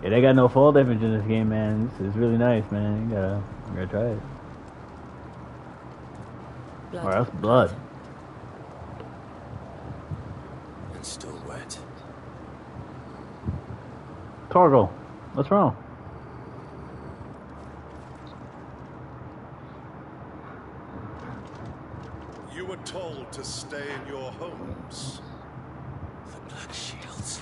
Yeah, they got no fall damage in this game, man. It's really nice, man. You gotta try it. Blood. Oh, that's blood. And still wet. Torgal, what's wrong? You were told to stay in your homes. The Black Shields.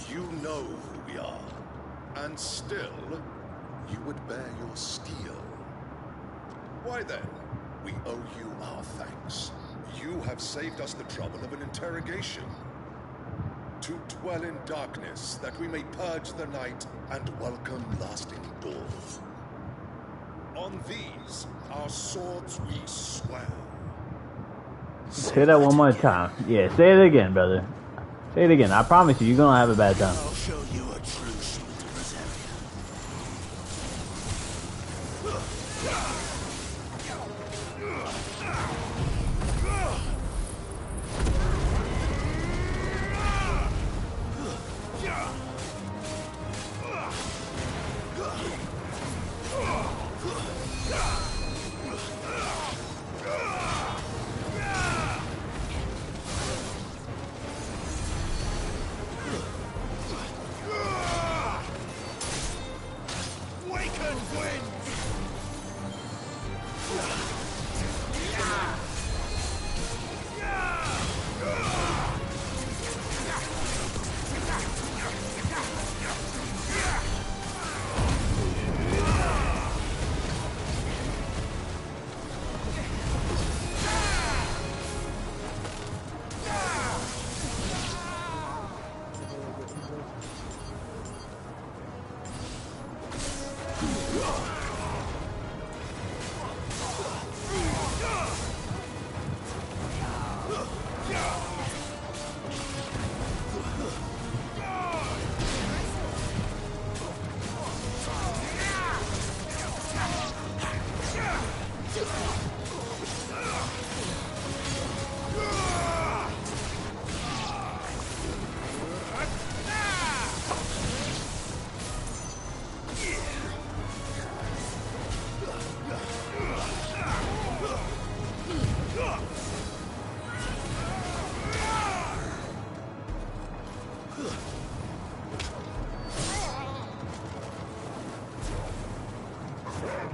You know who we are, and still, you would bear your steel. Why then, we owe you our thanks. You have saved us the trouble of an interrogation. To dwell in darkness, that we may purge the night and welcome lasting dawn. On these, our swords we swear. Say that one more time. Yeah, say it again, brother. Say it again. I promise you, you're gonna have a bad time. I'll show you a true shield to Rosaria.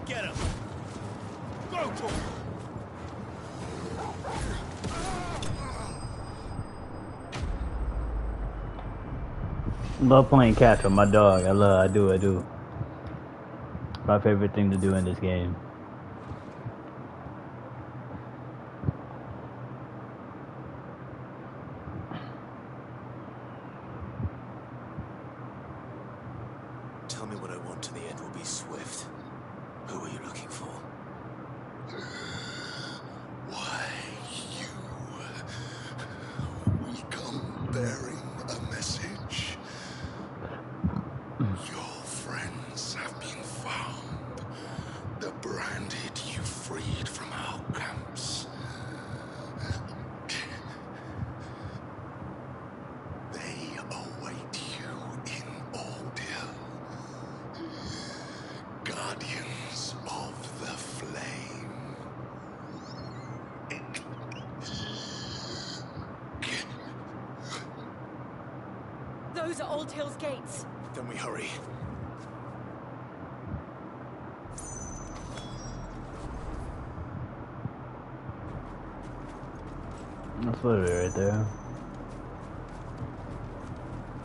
Get him! Go to him! Love playing catch with my dog. I do. My favorite thing to do in this game. Tell me what I want and the end will be swift. Who are you looking for? Why, you... We come bearing a message. Your friends have been found. The branded you freed from our camps. They await you in Ordeal. Guardians of the Flame. Those are Old Hill's gates. Then we hurry. That's literally right there.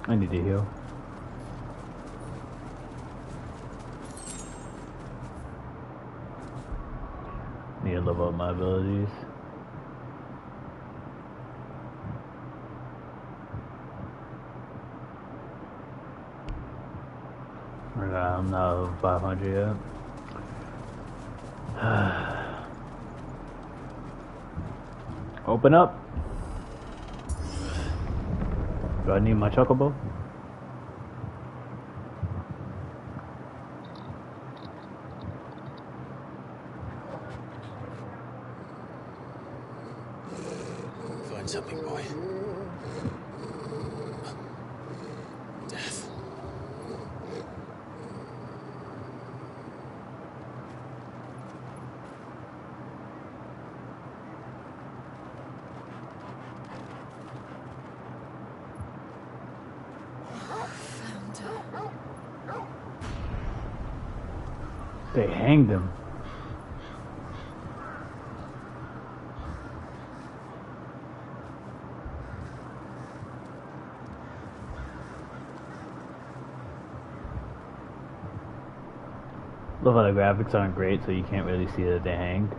I need to heal. Need to level up my abilities. I'm not 500 yet. Open up. Do I need my chocobo? Find something, boy. They hanged him. Love how the graphics aren't great, so you can't really see that they hanged.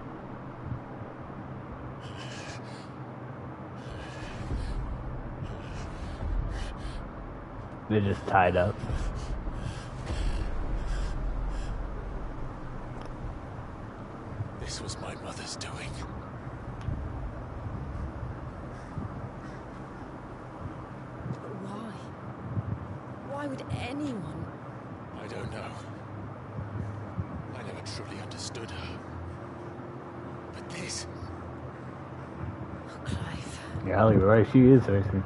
They're just tied up. This was my mother's doing. But why? Why would anyone? I don't know. I never truly understood her. But this... Oh, Clive. Yeah, Ali, right? She is racing.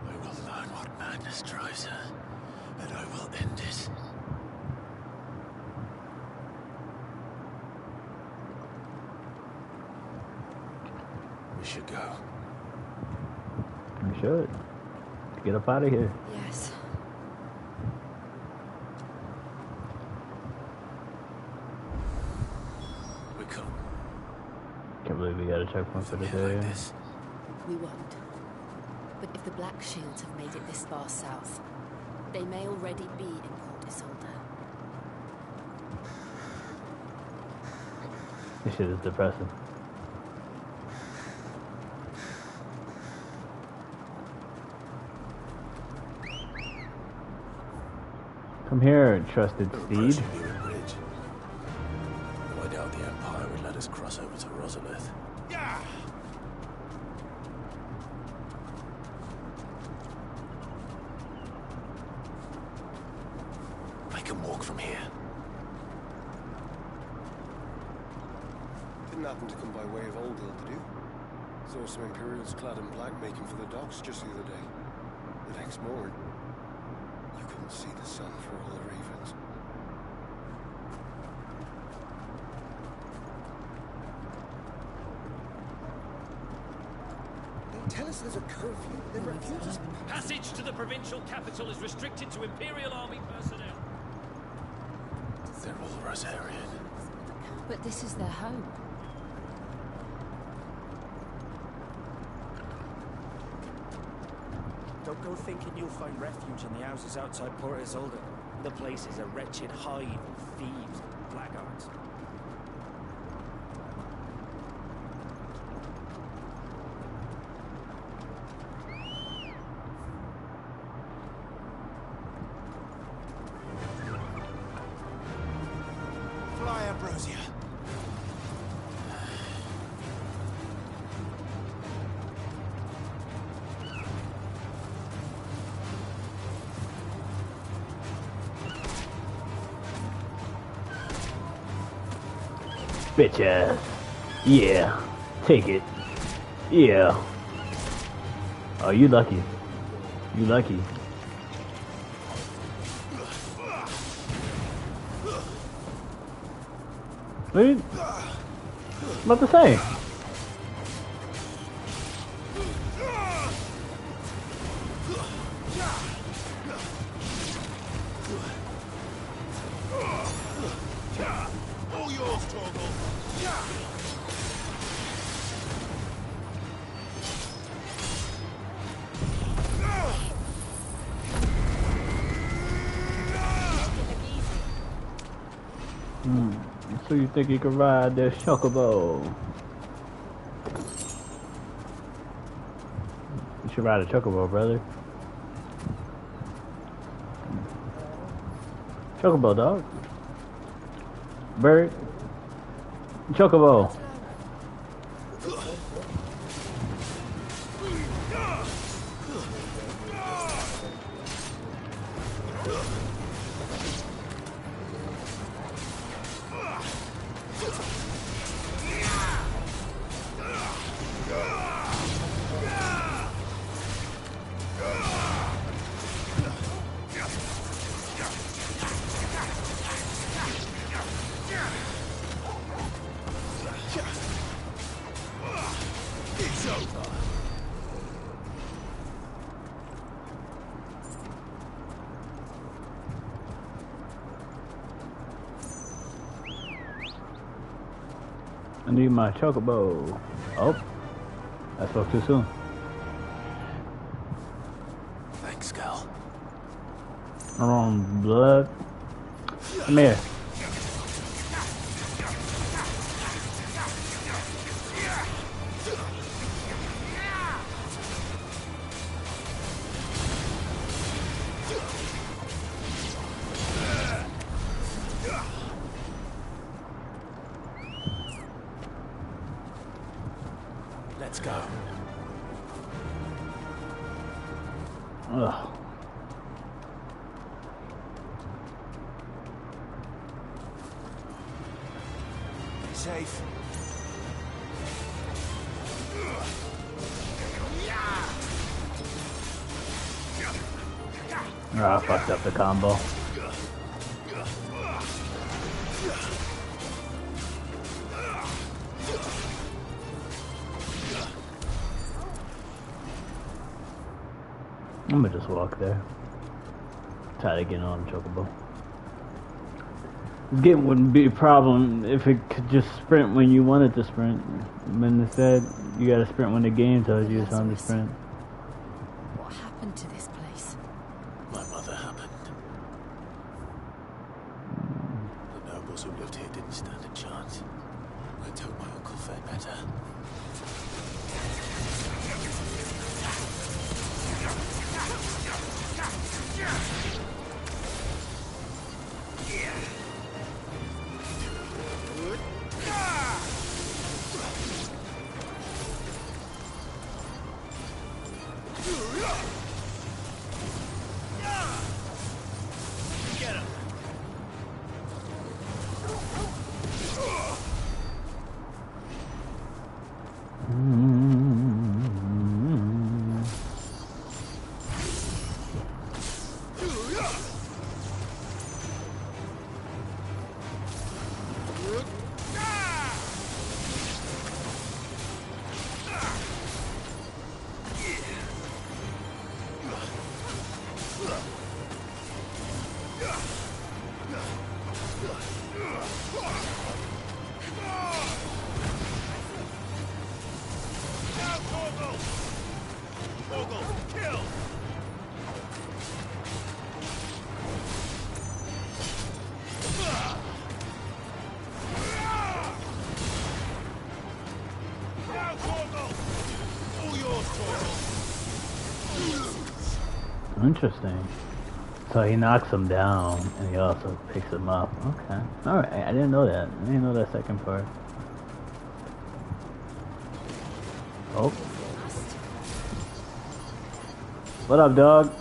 I will learn what madness drives her, and I will end it. We should go. We should. Get up out of here. Yes. We come. Can't believe we got a checkpoint for this area. Like this. We won't. But if the Black Shields have made it this far south, they may already be in Port Isolde. This shit is depressing. Come here, trusted steed. Approaching Newark Bridge. Though I doubt the Empire would let us cross over to Rosalith. Yeah! I can walk from here. Didn't happen to come by way of Old Hill, did you? Saw some Imperials clad in black making for the docks just the other day. The next morning, you couldn't see the sun for all the ravens. They tell us there's a curfew. They refuse us. Passage to the provincial capital is restricted to Imperial Army personnel. They're all Rosarian. But this is their home. Don't go thinking you'll find refuge in the houses outside Port Isolde. The place is a wretched hive of thieves and blackguards. Fly, Ambrosia. Bitch ass. Yeah. Take it. Yeah. Oh, you lucky. You lucky. Wait. About to say. All yours, Torgal. So you think you can ride this chocobo? You should ride a chocobo, brother. Chocobo, dog. Bird. Chocobo. I need my chocobo. Oh, I spoke too soon. Thanks, girl. Wrong blood. Come here. Let's go. Ugh. Be safe. Oh, I fucked up the combo. I'm gonna just walk there. Try to get on chocobo. Getting wouldn't be a problem if it could just sprint when you wanted to sprint. When instead, you gotta sprint when the game tells you it's time to sprint. What happened to this place? My mother happened. The nobles who lived here didn't stand a chance. I told my uncle fared better. Interesting. So he knocks him down, and he also picks him up. Okay. Alright, I didn't know that. I didn't know that second part. Oh. What up, dog?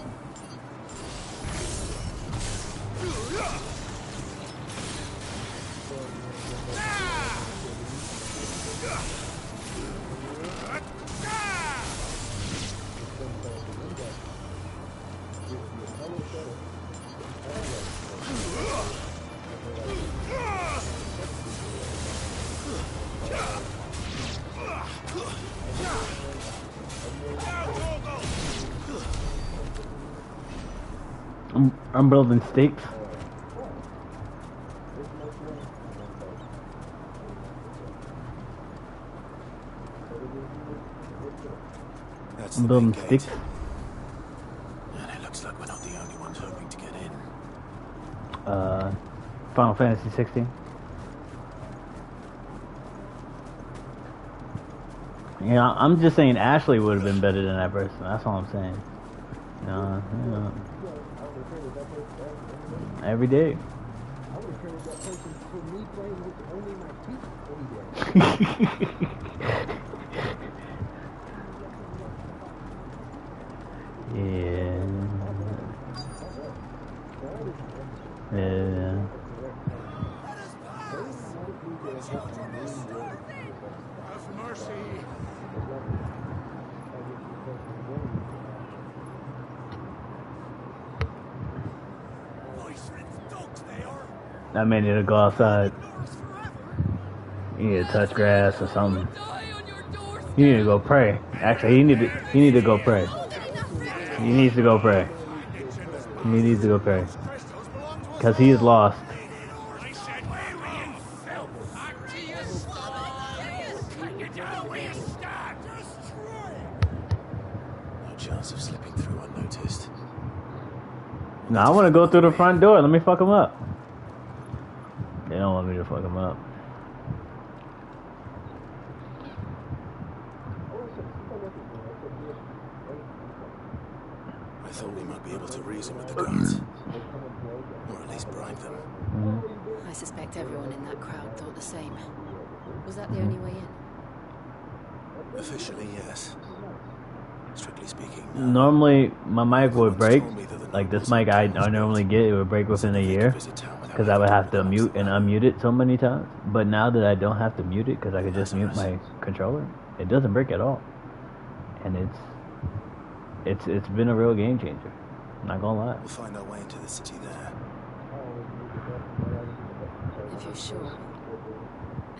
I'm building stakes. That's I'm the building main gate. stakes. And it looks like we're not the only ones hoping to get in. Final Fantasy 16. Yeah, I'm just saying Ashley would have been better than that person. That's all I'm saying. You know, every day. Yeah. Yeah. Have mercy. I may need to go outside. You need to touch grass or something. You need to go pray. Actually, he need to go pray. He needs to go pray. He needs to go pray. Because he is lost. No chance of slipping through unnoticed. No, I want to go through the front door. Let me fuck them up. They don't want me to fuck them up. I thought we might be able to reason with the guards. Or at least bribe them. I suspect everyone in that crowd thought the same. Was that the only way in? Officially, yes. Strictly speaking, no. Normally, my mic would break. Like this mic I normally get, it would break within a year. Because I would have to mute and unmute it so many times. But now that I don't have to mute it, because I could just mute my controller, it doesn't break at all. And it's been a real game changer. I'm not gonna lie. We'll find our way into the city there. If you're sure.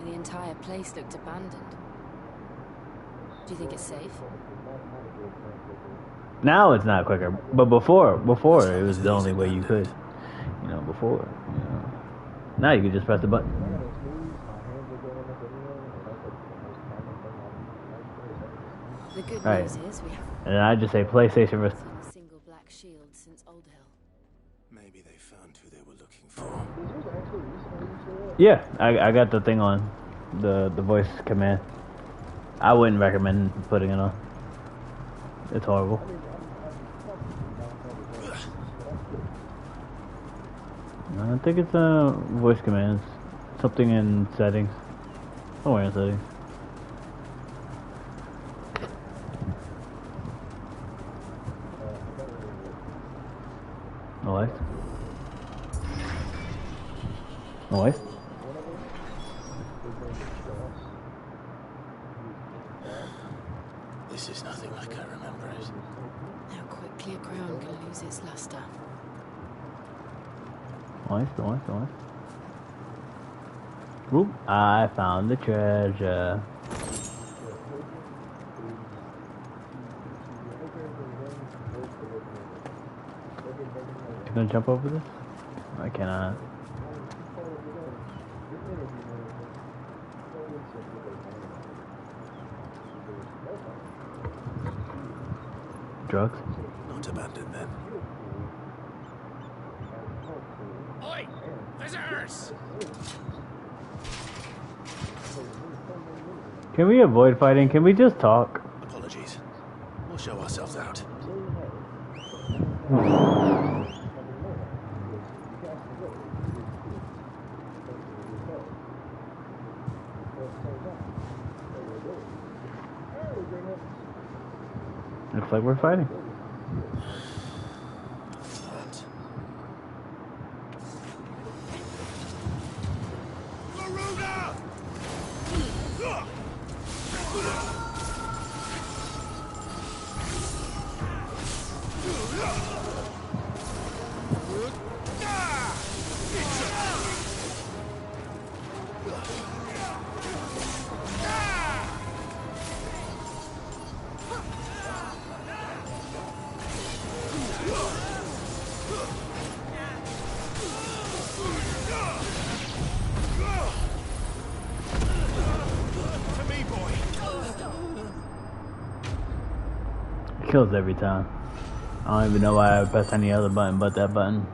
The entire place looked abandoned. Do you think it's safe? Now it's not quicker, but before it was the only way you could. You know, before. You know. Now you can just press the button. The good Right. news is we haven't And then I just say PlayStation versus. seen a single black shield since Old Hill. Maybe they found who they were looking for. Yeah, I got the thing on, the voice command. I wouldn't recommend putting it on. It's horrible. I think it's voice commands. Something in settings. Somewhere in settings. No lights. No lights. This is nothing like I remember it. How quickly a crown can lose its luster. Nice. Oop, I found the treasure. You gonna jump over this? I cannot. Drugs? Not abandoned then. Oi! Visitors! Can we avoid fighting? Can we just talk? Apologies. We'll show ourselves out. Looks like we're fighting. Kills every time. I don't even know why I pressed any other button but that button.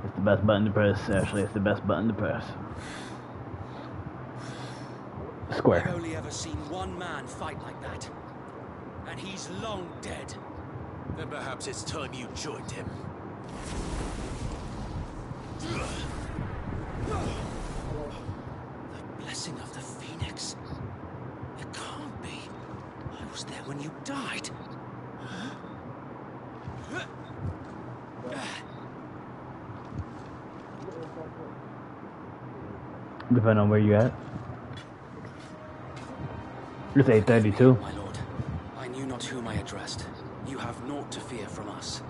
It's the best button to press. Actually, it's the best button to press. Square. I've only ever seen one man fight like that. And he's long dead. Then perhaps it's time you joined him. The blessing of the Phoenix. It can't be. I was there when you died. Depending on where you at. It's 8:32. My lord, I knew not whom I addressed. You have naught to fear from us.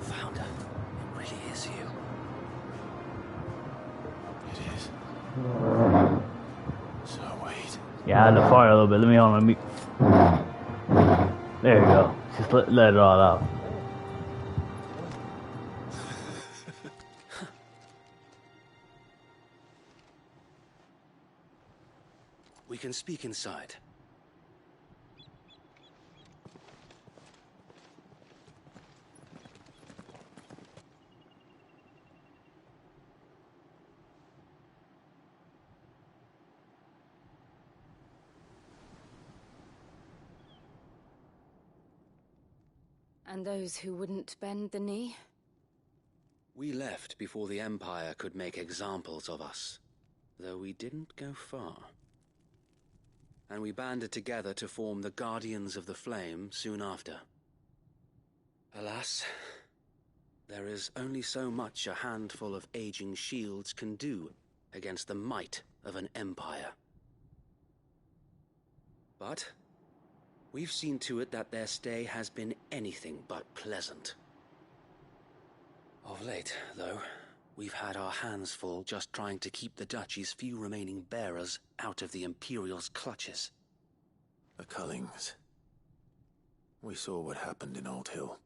Founder, it really is you. It is. So wait. Yeah, I had to fart a little bit. Let me. There you go. Just let it all out. We can speak inside. And those who wouldn't bend the knee? We left before the Empire could make examples of us, though we didn't go far. And we banded together to form the Guardians of the Flame soon after. Alas, there is only so much a handful of aging shields can do against the might of an empire. But we've seen to it that their stay has been anything but pleasant. Of late, though, we've had our hands full just trying to keep the Duchy's few remaining bearers out of the Imperial's clutches. The Cullings. We saw what happened in Old Hill.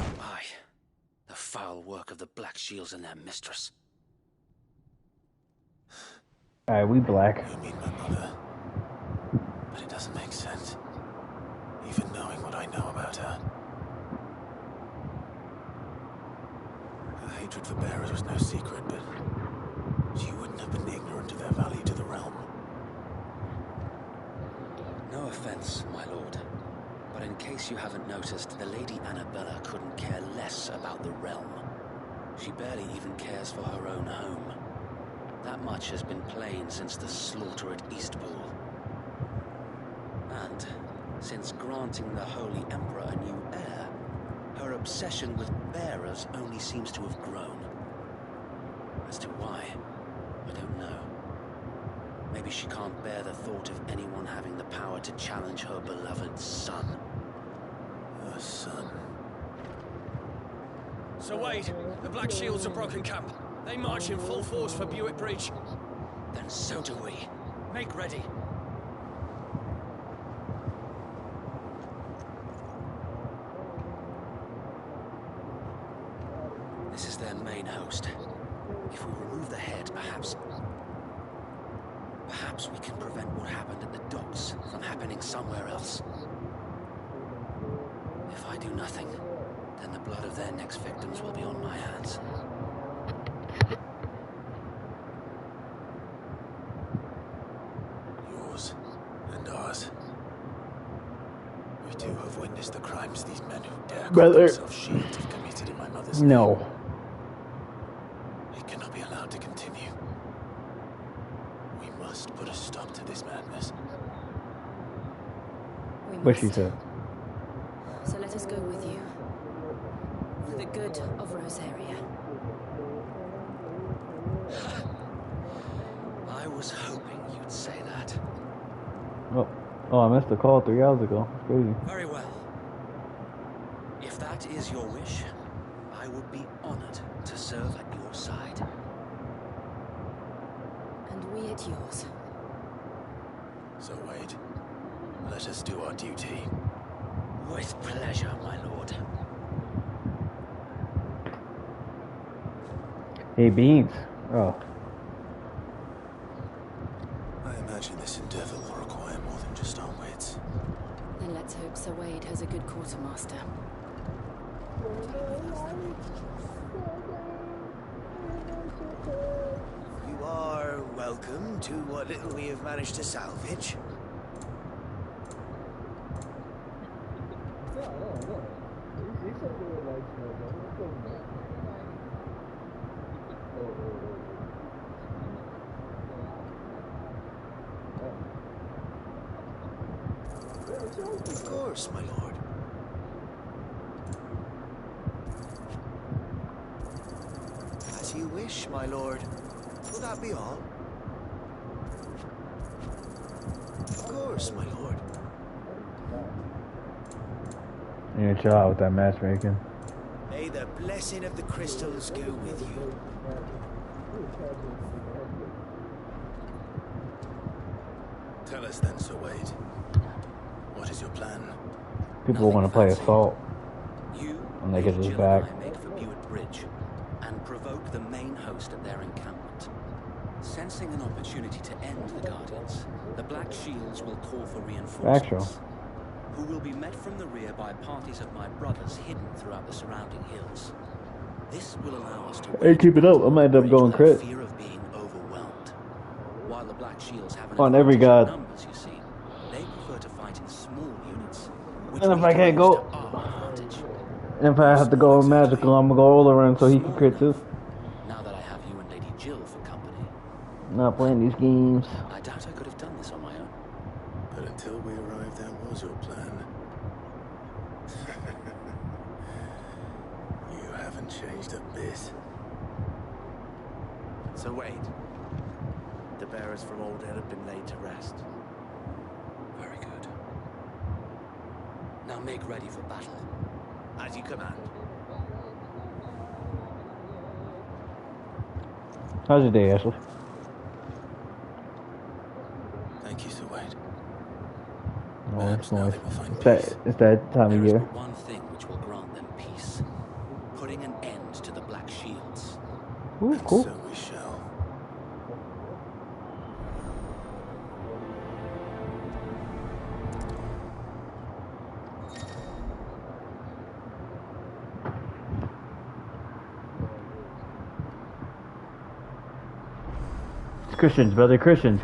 Aye. The foul work of the Black Shields and their mistress. Alright, we black. You mean my mother? But it doesn't make sense. Even knowing what I know about her. Her hatred for bearers was no secret, but she wouldn't have been ignorant of their value to the realm. No offense, my lord, but in case you haven't noticed, the Lady Annabella couldn't care less about the realm. She barely even cares for her own home. That much has been plain since the slaughter at Eastpool. And since granting the Holy Emperor a new heir, her obsession with bearers only seems to have grown. As to why, I don't know. Maybe she can't bear the thought of anyone having the power to challenge her beloved son. Her son. So Wade, the Black Shields have broken camp. They march in full force for Buick Bridge. Then so do we. Make ready. This is their main host. If we remove the head, perhaps we can prevent what happened at the docks from happening somewhere else. If I do nothing, then the blood of their next victims will be on my hands. Yours and ours. We too have witnessed the crimes these men who dare call themselves shields have committed in my mother's name. No. It cannot be allowed to continue. We must put a stop to this madness. What she said. So let us go with you. For the good of Rosaria. I was hoping you'd say that. Oh, I missed the call 3 hours ago. It's crazy. Very well. If that is your wish, I would be honored to serve at your side. And we at yours. So Wade, let us do our duty. With pleasure, my lord. Hey, Beans. Oh. I imagine this endeavor will require more than just our wits. Then let's hope Sir Wade has a good quartermaster. You are welcome to what little we have managed to salvage. Of course, my lord. As you wish, my lord. Will that be all? Of course, my lord. You need to chill out with that matchmaking. May the blessing of the crystals go with you. Tell us then, Sir Wade. What is your plan? People want to play assault. You And they get his Jill back. and I make for Buick Bridge and provoke the main host at their encampment. Sensing an opportunity to end the Guardians, the Black Shields will call for reinforcements, who will be met from the rear by parties of my brothers hidden throughout the surrounding hills. This will allow us to Hey, keep it up. I might end up going crit. fear of being overwhelmed. While the Black Shields have an on every advantage god. in numbers, you see, they prefer to fight in small units. And if I can't go, and if I have to go magical, I'm gonna go all around so he can crit too. Now that I have you and Lady Jill for company, Not playing these games. I doubt I could have done this on my own. But until we arrived, that was your plan. You haven't changed a bit. So wait. The bearers from Old Ed have been laid to rest. Very good. Now make ready for battle. As you command. How's your day, Ashley? Thank you, Sir Wade. Oh, it's Now nice. they will find peace. It's that time There of is year. but one thing which will grant them peace. Putting an end to the Black Shields. Ooh, And cool. so we shall. It's Christians, brother. Christians.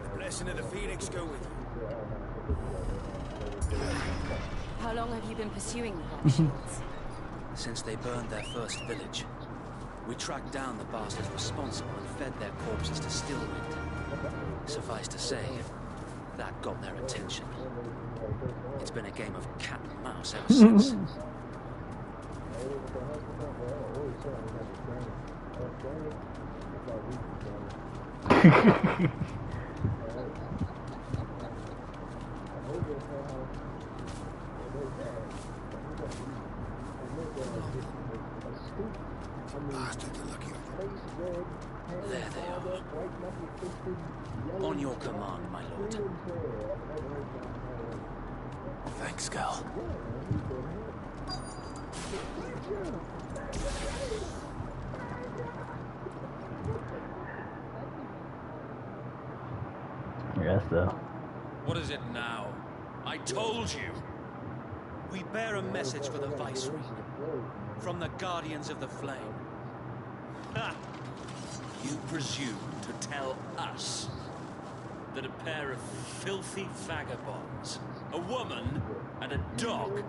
The blessing of the Phoenix go with you. How long have you been pursuing the Black Shields? Since they burned their first village, we tracked down the bastards responsible and fed their corpses to Stillwind. Suffice to say, that got their attention. It's been a game of cat and mouse ever since. There they are. On your command, my lord. Thanks, Gal. Yes, though. What is it now? I told you! We bear a message for the Viceroy. From the Guardians of the Flame. Ha! You presume to tell us that a pair of filthy vagabonds, a woman and a dog,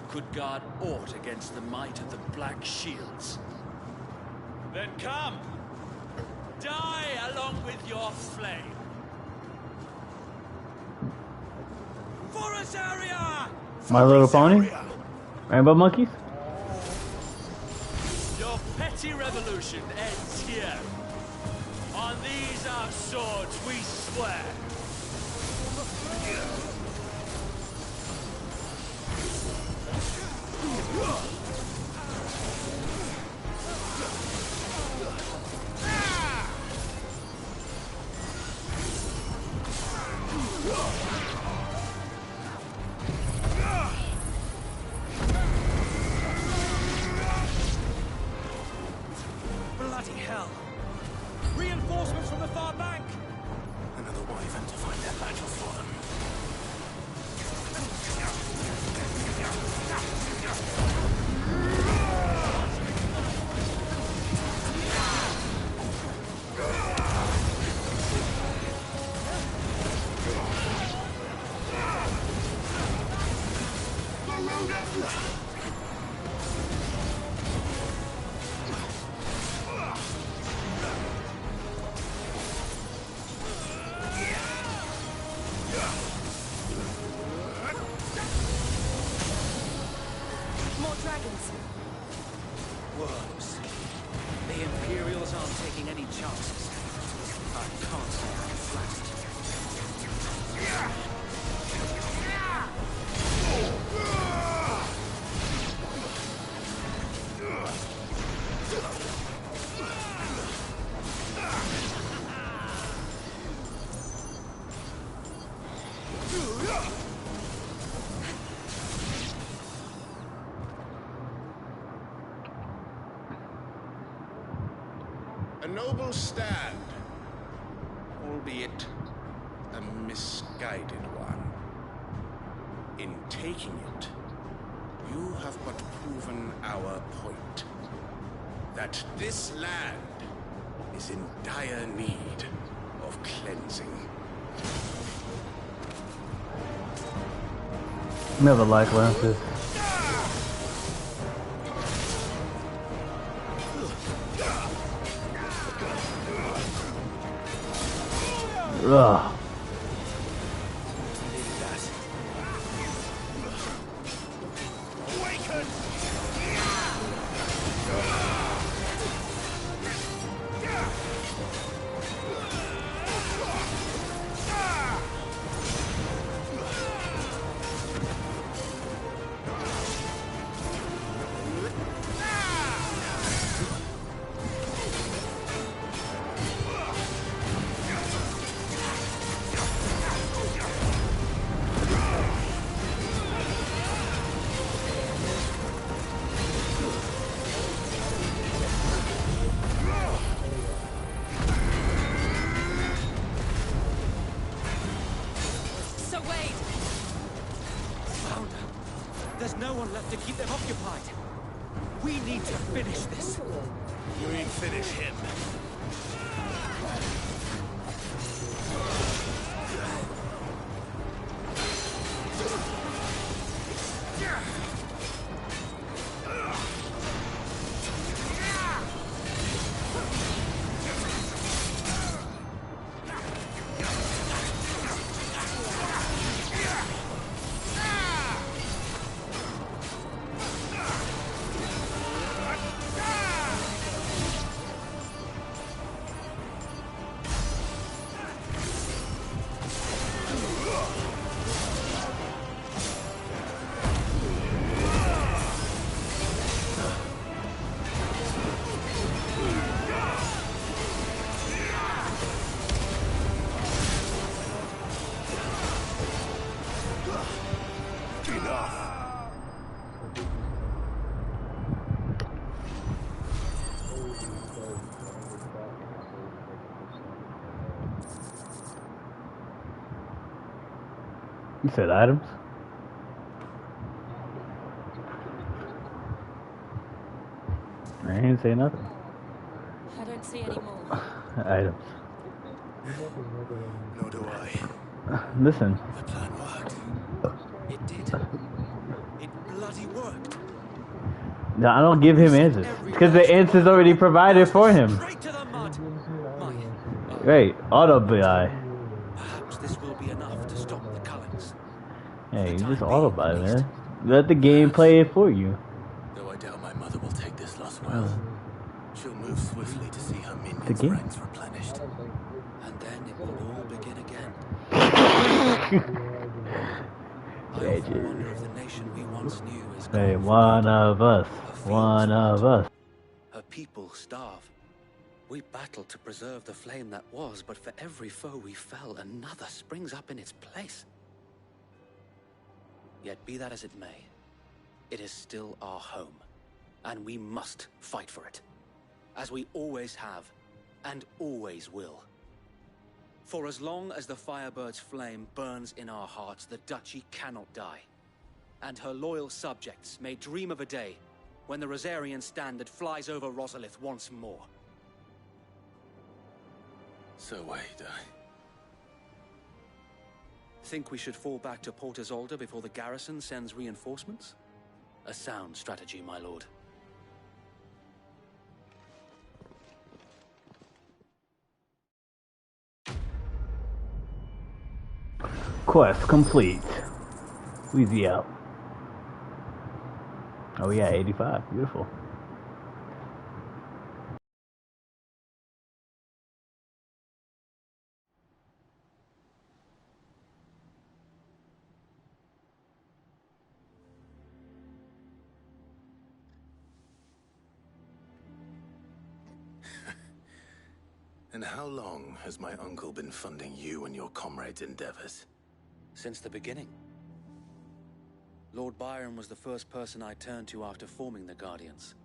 could guard aught against the might of the Black Shields? Then come! Die along with your flame! For us, area! My Little Pony? Rainbow Monkeys? Your petty revolution ends here. On these our swords we swear. Bloody hell! Reinforcements from the far bank! Another wyvern to find their battle for them. More dragons. Worms. The Imperials aren't taking any chances. I can't say I'm flattered. noble stand, albeit a misguided one. In taking it, you have but proven our point, that this land is in dire need of cleansing. Never like lenses. Ugh. There's no one left to keep them occupied. We need to finish this. You mean finish him? You said items? I didn't say nothing. I don't see any more. Items. Nor do I. Listen. The plan worked. It did. It bloody worked. No, I don't give him answers. Because the answer's already provided for him. Straight to the mud. Right, auto buy. Perhaps this will be enough to stop the Cullens. Hey, you just auto buy, man. Let the game play it for you. Though I doubt my mother will take this loss well. She'll move swiftly to see her minions' game? ranks replenished. And then it will all begin again. I Yeah, often wonder if the nation we once knew is Hey, gone one of us. Her fields One of us. Her people starve. We battled to preserve the flame that was, but for every foe we fell, another springs up in its place. Yet be that as it may, it is still our home, and we must fight for it, as we always have, and always will. For as long as the Firebird's flame burns in our hearts, the Duchy cannot die, and her loyal subjects may dream of a day when the Rosarian standard flies over Rosalith once more. So wait, Think we should fall back to Port Isolde before the garrison sends reinforcements? A sound strategy, my lord. Quest complete. Wheezy out. Oh yeah, 85. Beautiful. And how long has my uncle been funding you and your comrades' endeavors? Since the beginning. Lord Byron was the first person I turned to after forming the Guardians.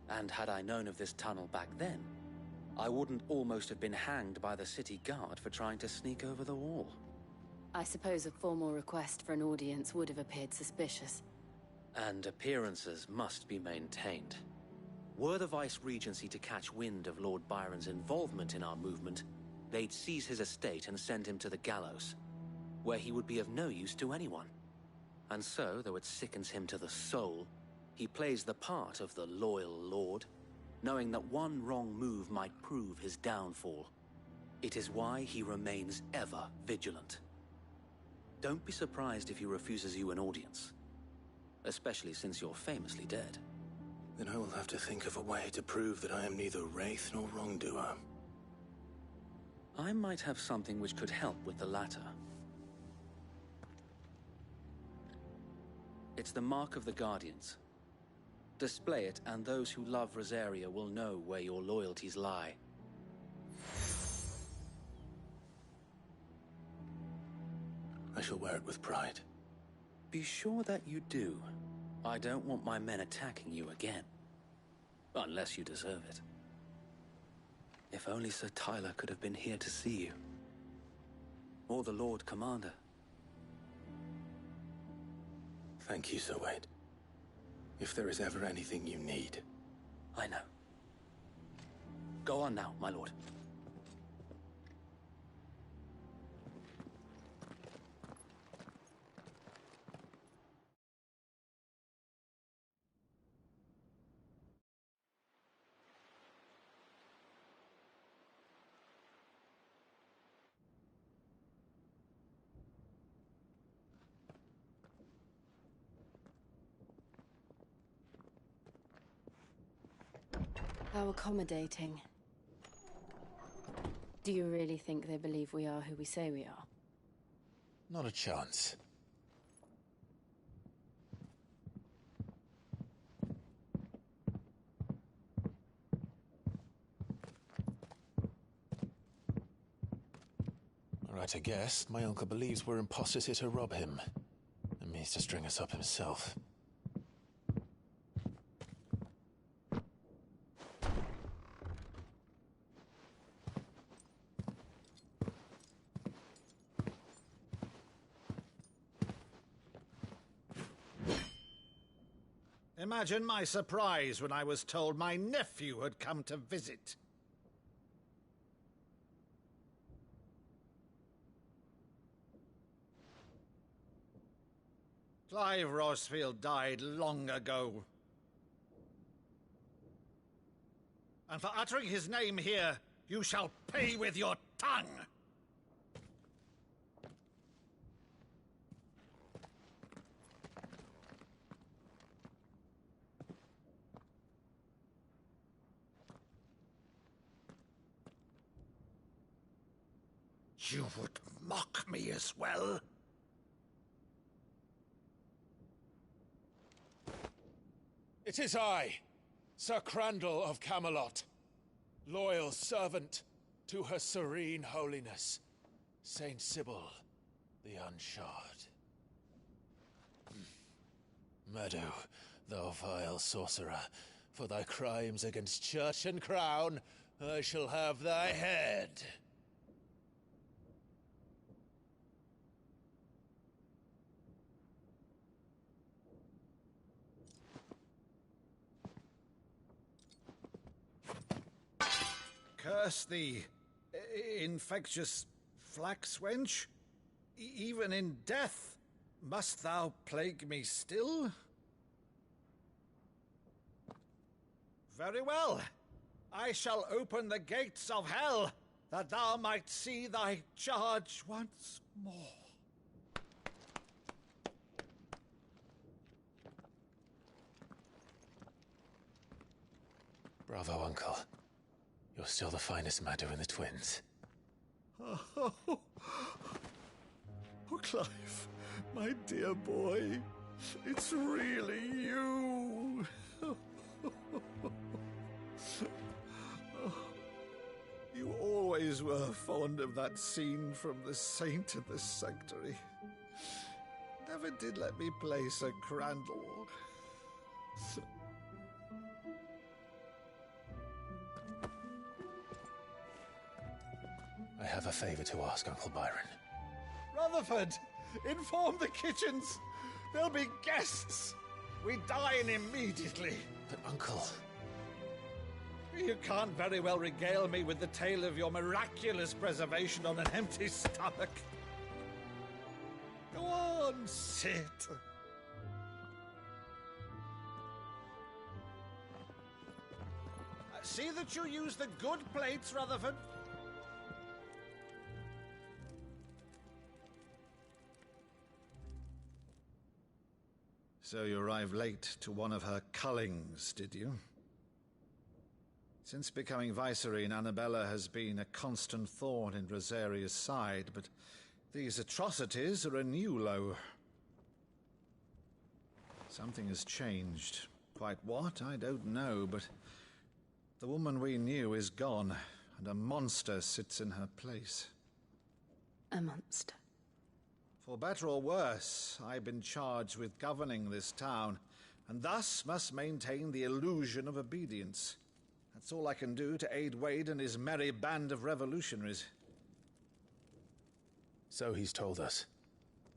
And had I known of this tunnel back then, I wouldn't almost have been hanged by the city guard for trying to sneak over the wall. I suppose a formal request for an audience would have appeared suspicious. And appearances must be maintained. Were the Vice-Regency to catch wind of Lord Byron's involvement in our movement, they'd seize his estate and send him to the gallows, where he would be of no use to anyone. And so, though it sickens him to the soul, he plays the part of the loyal lord, knowing that one wrong move might prove his downfall. It is why he remains ever vigilant. Don't be surprised if he refuses you an audience, especially since you're famously dead. Then I will have to think of a way to prove that I am neither wraith nor wrongdoer. I might have something which could help with the latter. It's the Mark of the Guardians. Display it, and those who love Rosaria will know where your loyalties lie. I shall wear it with pride. Be sure that you do. I don't want my men attacking you again. Unless you deserve it. If only Sir Tyler could have been here to see you. Or the Lord Commander. Thank you, Sir Wade. If there is ever anything you need. I know. Go on now, my lord. How accommodating. Do you really think they believe we are who we say we are? Not a chance. Right, I guess. My uncle believes we're imposters here to rob him. And means to string us up himself. Imagine my surprise when I was told my nephew had come to visit. Clive Rosfield died long ago. And for uttering his name here, you shall pay with your tongue! You would mock me as well? It is I, Sir Crandall of Camelot, loyal servant to Her Serene Holiness, Saint Sybil the Unshod. Meadow, thou vile sorcerer, for thy crimes against church and crown, I shall have thy head. Curse thee, infectious flax wench. Even in death, must thou plague me still? Very well. I shall open the gates of hell, that thou might see thy charge once more. Bravo, Uncle. You're still the finest Maddo in the twins. Oh, Clive, my dear boy, it's really you. You always were fond of that scene from The Saint in the Sanctuary. Never did let me play Sir Crandall. have a favor to ask, Uncle Byron. Rutherford, inform the kitchens. There'll be guests. We dine immediately. But, Uncle... You can't very well regale me with the tale of your miraculous preservation on an empty stomach. Go on, sit. See that you use the good plates, Rutherford. So you arrived late to one of her cullings, did you? Since becoming Vicereine, Annabella has been a constant thorn in Rosaria's side, but these atrocities are a new low. Something has changed. Quite what, I don't know, but the woman we knew is gone, and a monster sits in her place. A monster. For better or worse, I've been charged with governing this town, and thus must maintain the illusion of obedience. That's all I can do to aid Wade and his merry band of revolutionaries. So he's told us.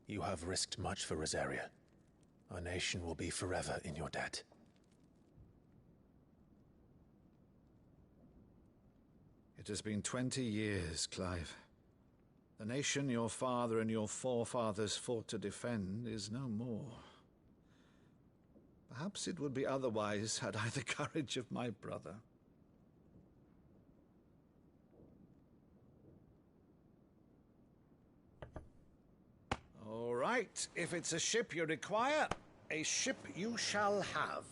You have risked much for Rosaria. Our nation will be forever in your debt. It has been 20 years, Clive. The nation your father and your forefathers fought to defend is no more. Perhaps it would be otherwise had I the courage of my brother. All right, if it's a ship you require, a ship you shall have.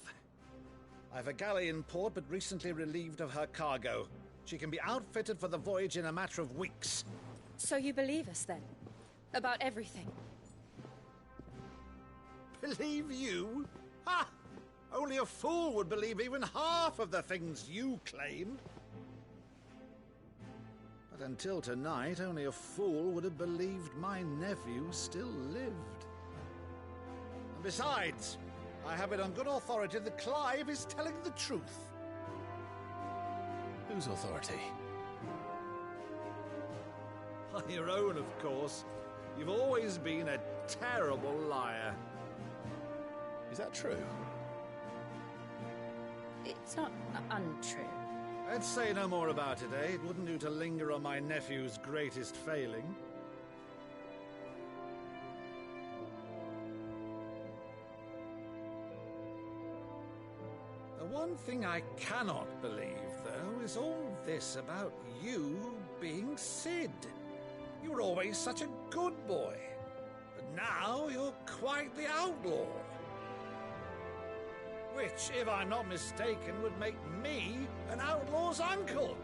I've a galley in port, but recently relieved of her cargo. She can be outfitted for the voyage in a matter of weeks. So you believe us, then? About everything? Believe you? Ha! Only a fool would believe even half of the things you claim. But until tonight, only a fool would have believed my nephew still lived. And besides, I have it on good authority that Clive is telling the truth. Whose authority? On your own, of course. You've always been a terrible liar. Is that true? It's not untrue. Let's say no more about it, eh? It wouldn't do to linger on my nephew's greatest failing. The one thing I cannot believe, though, is all this about you being Sid. You were always such a good boy, but now you're quite the outlaw. Which, if I'm not mistaken, would make me an outlaw's uncle.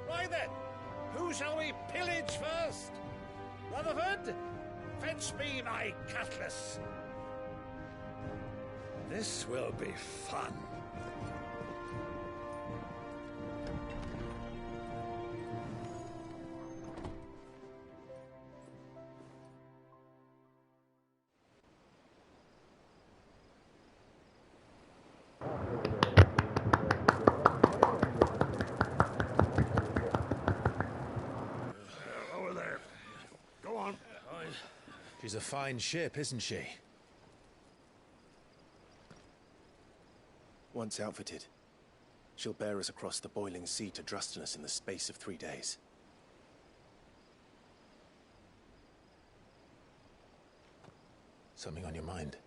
Right then, who shall we pillage first? Rutherford, fetch me my cutlass. This will be fun. Over there. Go on. She's a fine ship, isn't she? Once outfitted, she'll bear us across the boiling sea to Drustinus in the space of 3 days. Something on your mind?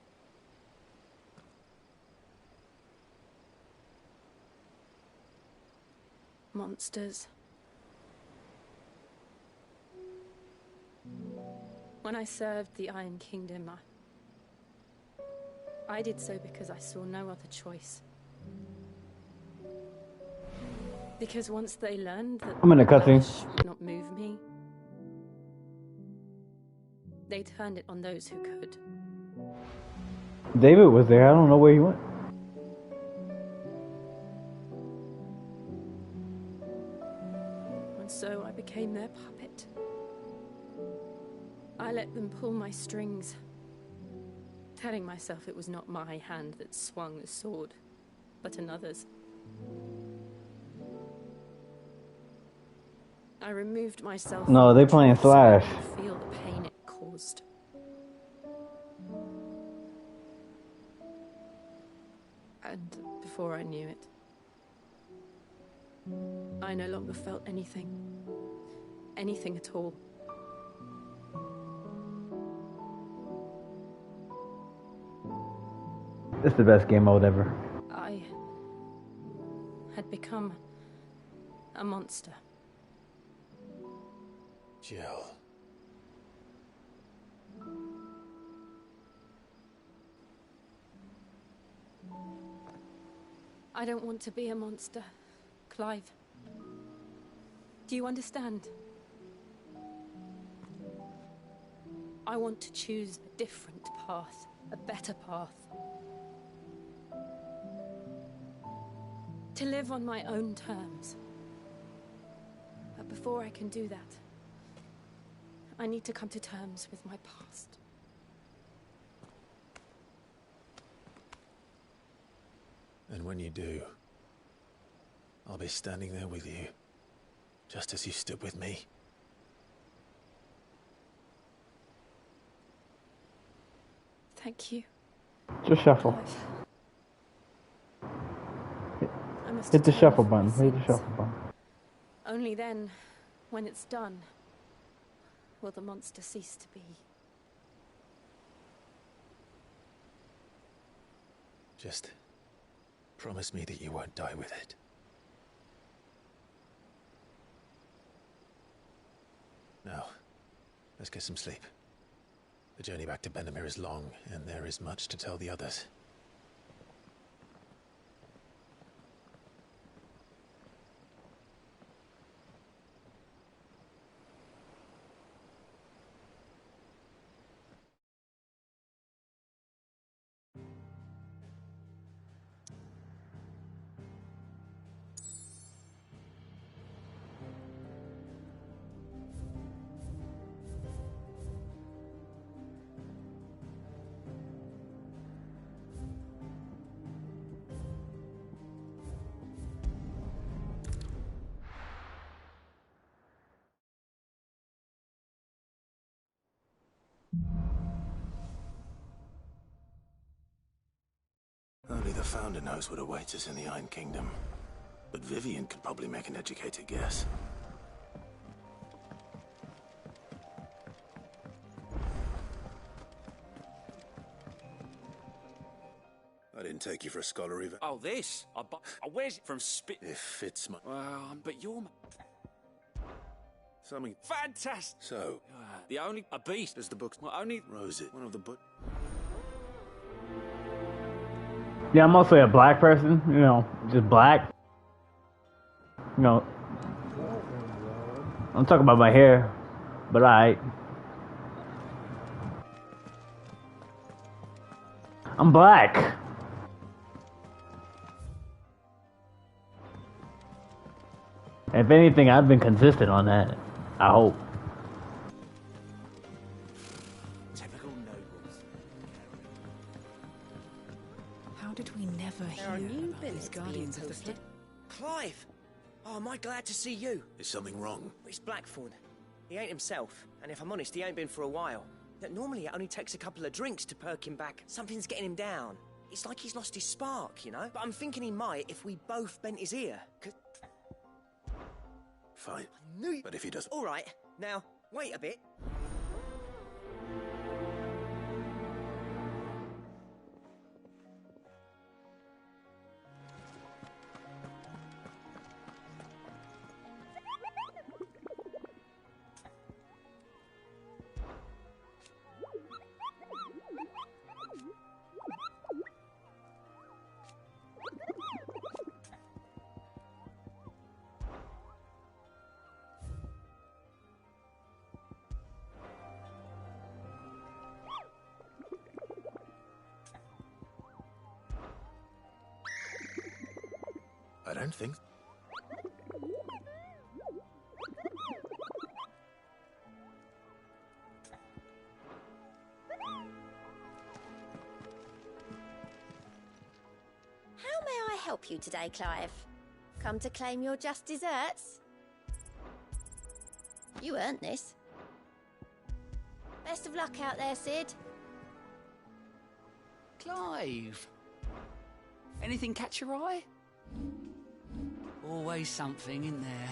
Monsters. When I served the Iron Kingdom, I did so because I saw no other choice. Because once they learned that I'm in a cutscene. flesh would not move me, they turned it on those who could. David was there. I don't know where he went. And so I became their puppet. I let them pull my strings, telling myself it was not my hand that swung the sword, but another's. I removed myself. No, they playing so I Slash. wouldn't feel the pain it caused. And before I knew it, I no longer felt anything. Anything at all. It's the best game mode ever. I had become a monster. Jill. I don't want to be a monster, Clive. Do you understand? I want to choose a different path, a better path. To live on my own terms. But before I can do that, I need to come to terms with my past. And when you do, I'll be standing there with you, just as you stood with me. Thank you. Just shuffle. I must Hit the atone shuffle for button. my Hit the sins. shuffle button. Only then, when it's done, will the monster cease to be. Just promise me that you won't die with it. Now, let's get some sleep. The journey back to Benamir is long, and there is much to tell the others. Only the Founder knows what awaits us in the Iron Kingdom. But Vivian could probably make an educated guess. I didn't take you for a scholar either. Oh, this? Where's it from If it's my... Well, but you're... Something... Fantastic! So... the only... A beast. Does the book... Well, only... Rose it. One of the book... Yeah, I'm mostly a black person, you know, just black. You know, I'm talking about my hair, but I'm black. If anything, I've been consistent on that. I hope. Typical nobles. How did we never hear about these guardians of the flame? Clive! Oh, am I glad to see you? Is something wrong? It's Blackthorn. He ain't himself, and if I'm honest, he ain't been for a while. That normally it only takes a couple of drinks to perk him back. Something's getting him down. It's like he's lost his spark, you know? But I'm thinking he might if we both bent his ear. Fine. I knew... But if he doesn't... All right, now, wait a bit. I don't think... How may I help you today, Clive? Come to claim your just desserts? You earned this. Best of luck out there, Sid. Clive! Anything catch your eye? Always something in there.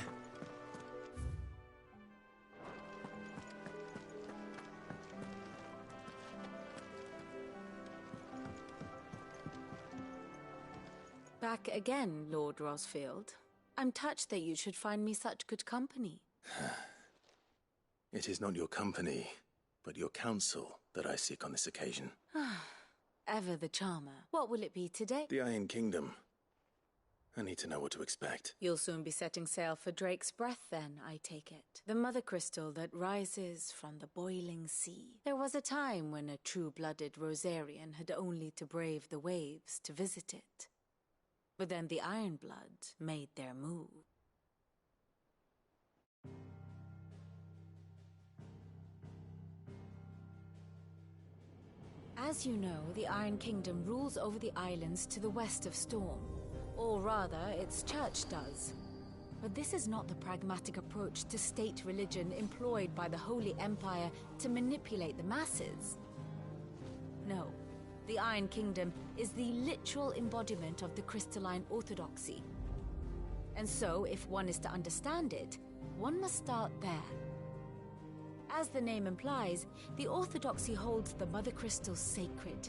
Back again, Lord Rosfield. I'm touched that you should find me such good company. It is not your company, but your counsel that I seek on this occasion. Ever the charmer. What will it be today? The Iron Kingdom. I need to know what to expect. You'll soon be setting sail for Drake's Breath then, I take it. The mother crystal that rises from the boiling sea. There was a time when a true-blooded Rosarian had only to brave the waves to visit it. But then the Ironblood made their move. As you know, the Iron Kingdom rules over the islands to the west of Storm. Or rather, its church does. But this is not the pragmatic approach to state religion employed by the Holy Empire to manipulate the masses. No, the Iron Kingdom is the literal embodiment of the crystalline orthodoxy. And so, if one is to understand it, one must start there. As the name implies, the orthodoxy holds the mother crystals sacred,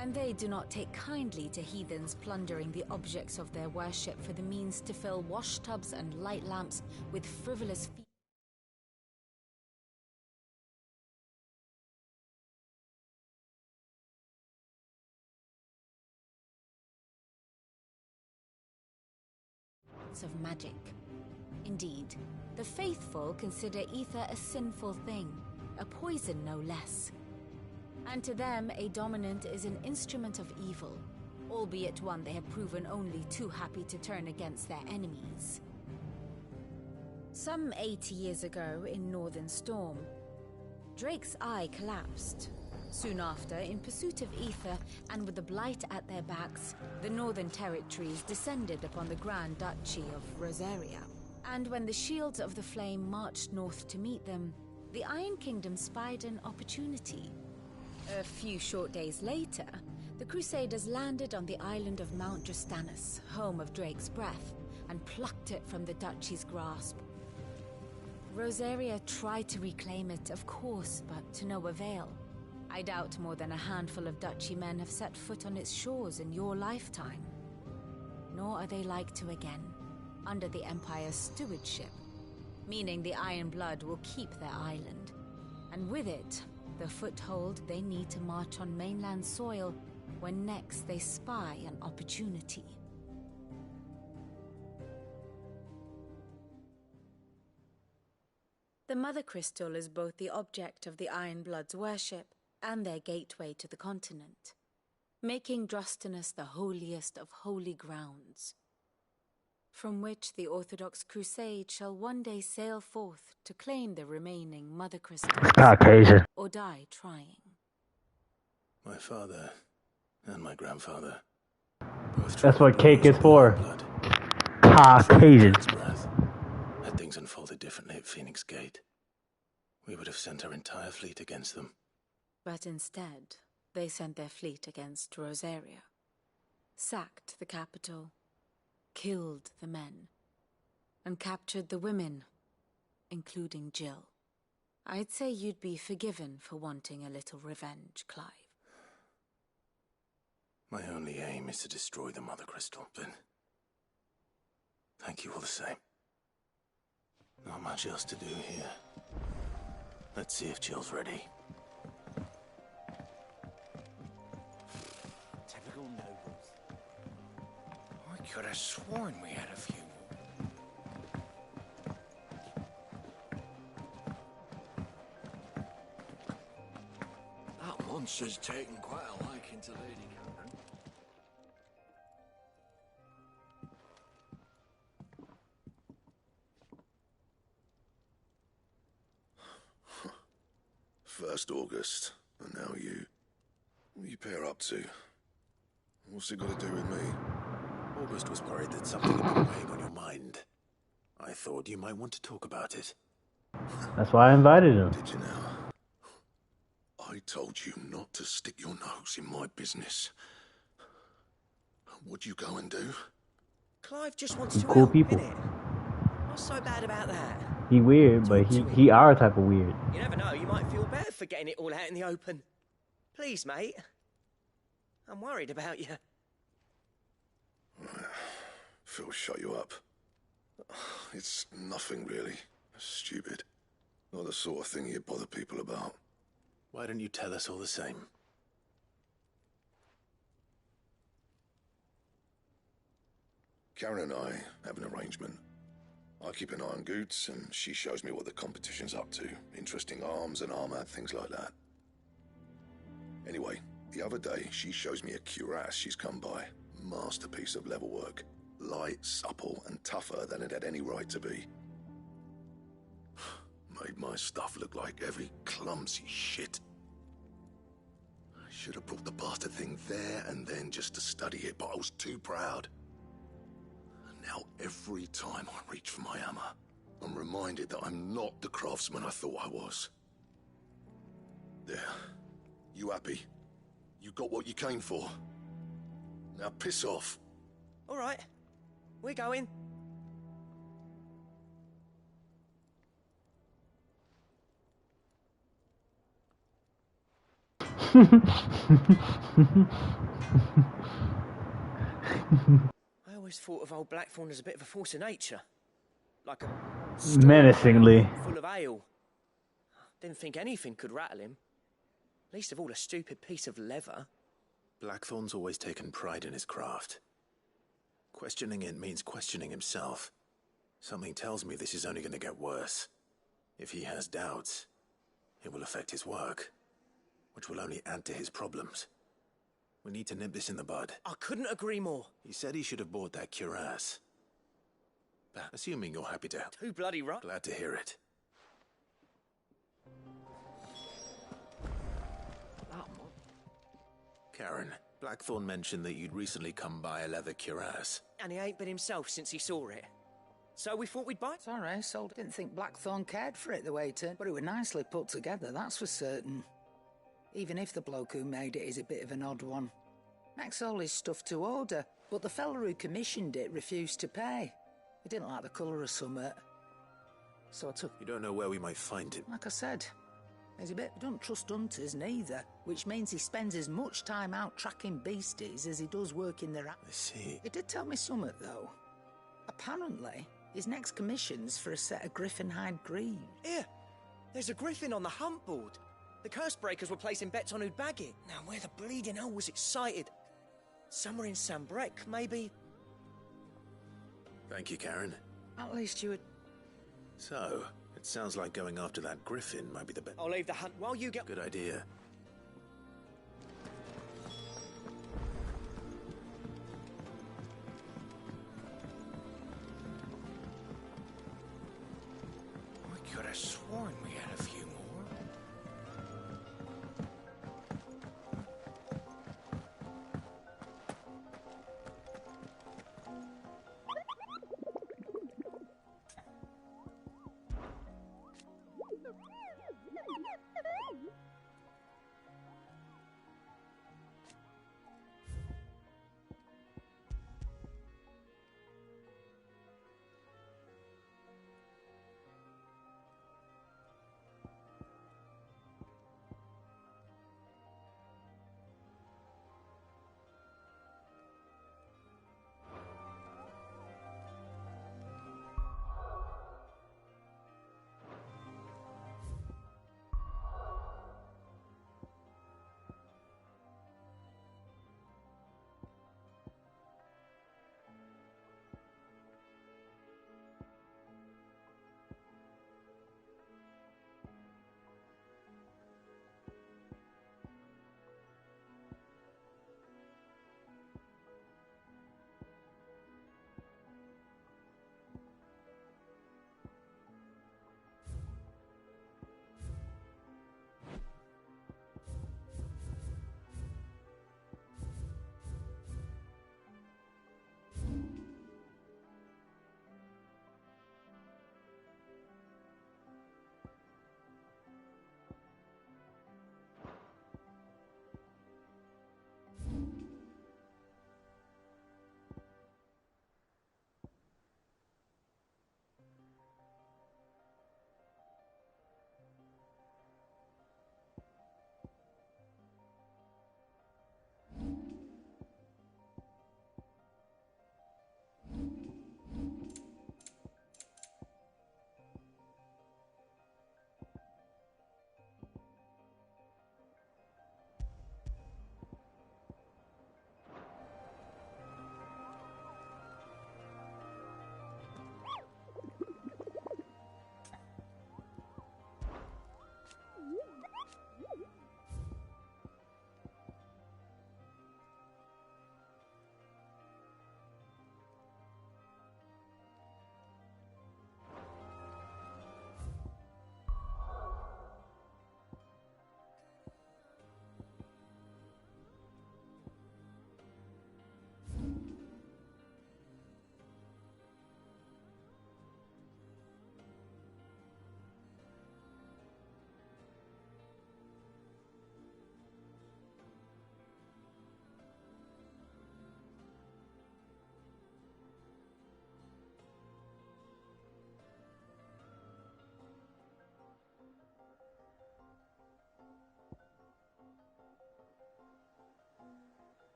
and they do not take kindly to heathens plundering the objects of their worship for the means to fill washtubs and light lamps with frivolous feet. Of magic. Indeed, the faithful consider ether a sinful thing, a poison no less. And to them, a dominant is an instrument of evil, albeit one they have proven only too happy to turn against their enemies. Some 80 years ago in Northern Storm, Drake's eye collapsed. Soon after, in pursuit of ether and with the blight at their backs, the Northern Territories descended upon the Grand Duchy of Rosaria. And when the Shields of the Flame marched north to meet them, the Iron Kingdom spied an opportunity. A few short days later, the Crusaders landed on the island of Mount Justanus, home of Drake's Breath, and plucked it from the Duchy's grasp. Rosaria tried to reclaim it, of course, but to no avail. I doubt more than a handful of Duchy men have set foot on its shores in your lifetime. Nor are they like to again, under the Empire's stewardship, meaning the Iron Blood will keep their island, and with it, the foothold they need to march on mainland soil when next they spy an opportunity. The Mother Crystal is both the object of the Iron Blood's worship and their gateway to the continent, making Drostanus the holiest of holy grounds, from which the Orthodox Crusade shall one day sail forth to claim the remaining Mother Crystals, Caucasian. or die trying. My father and my grandfather both That's what tried cake is to for. blood. Caucasian. Had things unfolded differently at Phoenix Gate, we would have sent our entire fleet against them. But instead, they sent their fleet against Rosaria, sacked the capital, killed the men, and captured the women, including Jill. I'd say you'd be forgiven for wanting a little revenge, Clive. My only aim is to destroy the Mother Crystal, but thank you all the same. Not much else to do here. Let's see if Jill's ready. Typical nobles. I could have sworn we had a few. That monster's taken quite a liking to Lady Cameron. First August, and now you. What are you pair up to? What's it got to do with me? August was worried that something had been weighing on your mind. I thought you might want to talk about it. That's why I invited him. Did you now? I told you not to stick your nose in my business. What'd you go and do? Clive just wants to Cool help, people. innit? What's so bad about that? He weird, but he our type of weird. You never know, you might feel better for getting it all out in the open. Please, mate. I'm worried about you. Phil shut you up. It's nothing really. Stupid. Not the sort of thing you bother people about. Why don't you tell us all the same? Karen and I have an arrangement. I keep an eye on Goots, and she shows me what the competition's up to. Interesting arms and armor, things like that. Anyway, the other day, she shows me a cuirass she's come by. Masterpiece of level work. Light, supple, and tougher than it had any right to be. Made my stuff look like heavy, clumsy shit. I should have brought the bastard thing there and then just to study it, but I was too proud. Now, every time I reach for my hammer, I'm reminded that I'm not the craftsman I thought I was. There. You happy? You got what you came for? Now piss off. All right. We're going. I always thought of old Blackthorn as a bit of a force of nature. Like a Menacingly. full of ale. Didn't think anything could rattle him. Least of all a stupid piece of leather. Blackthorn's always taken pride in his craft. Questioning it means questioning himself. Something tells me this is only going to get worse. If he has doubts, it will affect his work, which will only add to his problems. We need to nip this in the bud. I couldn't agree more. He said he should have bought that cuirass. But assuming you're happy to help. Too bloody right. Glad to hear it. Karen, Blackthorn mentioned that you'd recently come by a leather cuirass. And he ain't been himself since he saw it. So we thought we'd buy it. Sorry, sold. Didn't think Blackthorn cared for it the way it turned, but it was nicely put together, that's for certain. Even if the bloke who made it is a bit of an odd one. Makes all his stuff to order, but the fella who commissioned it refused to pay. He didn't like the colour of summit. So I took... You don't know where we might find him. Like I said, he's a bit... Don't trust hunters neither, which means he spends as much time out tracking beasties as he does working their... I see. He did tell me summit, though. Apparently, his next commission's for a set of griffin hide greaves. Here, there's a griffin on the hunt board. The curse breakers were placing bets on who'd bag it. Now, where the bleeding hell was excited? Somewhere in Sambrec, maybe? Thank you, Karen. At least you would... So, it sounds like going after that griffin might be the best. I'll leave the hunt while you get... Good idea. I could have sworn we had a few more.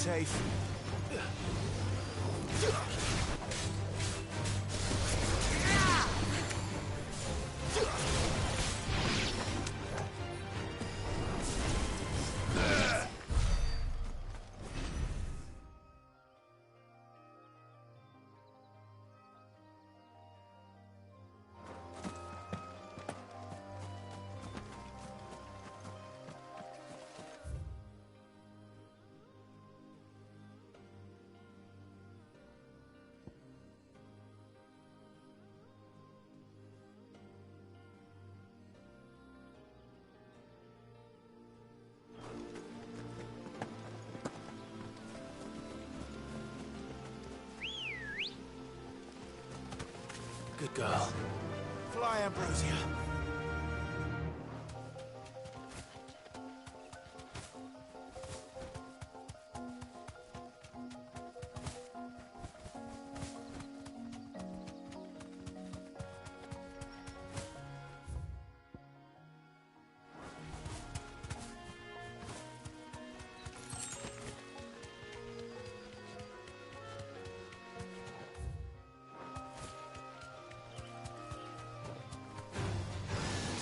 safe. Good girl. Fly, Ambrosia.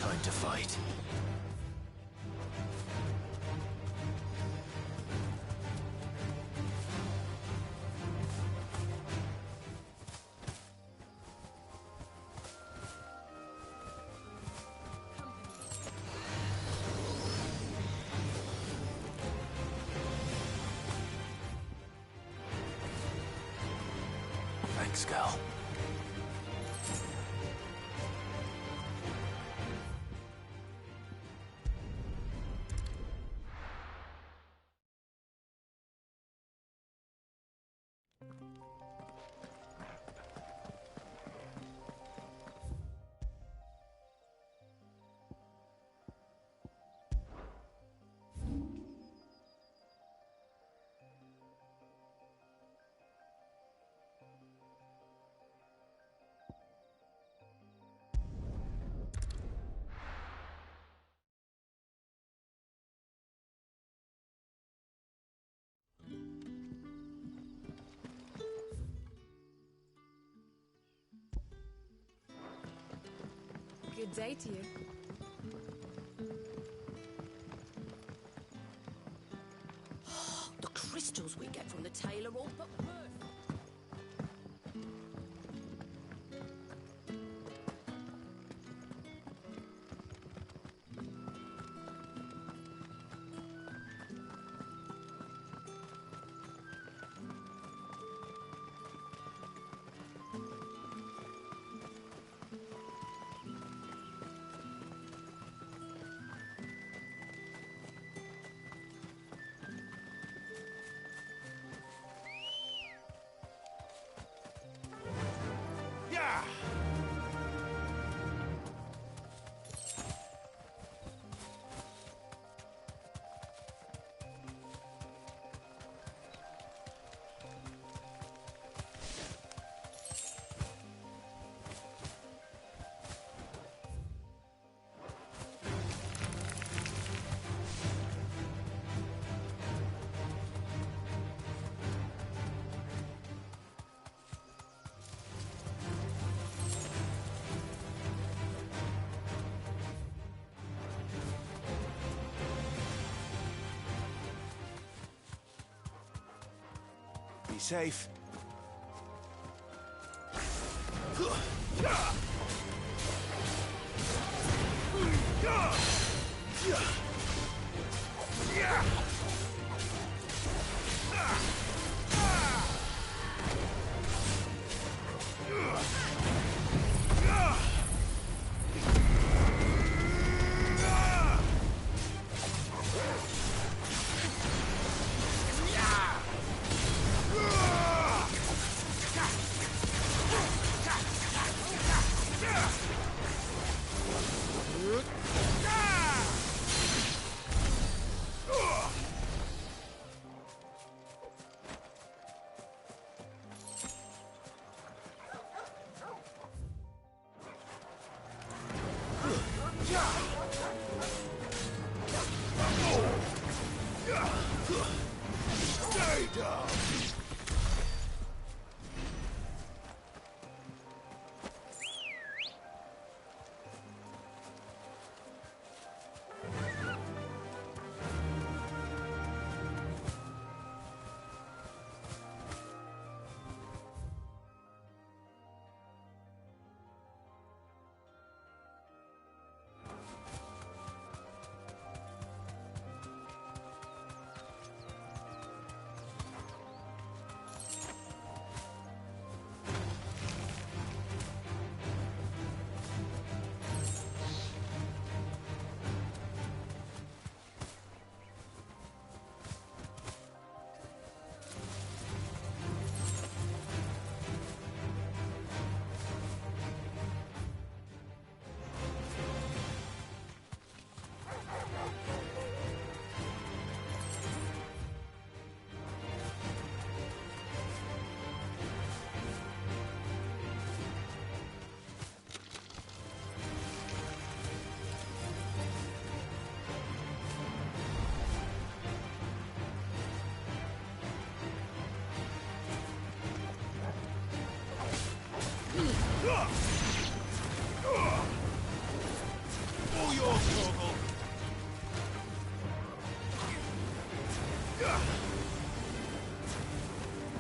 Time to fight. Thanks, girl. Good day to you. The crystals we get from the tailor all but perfect. Be safe.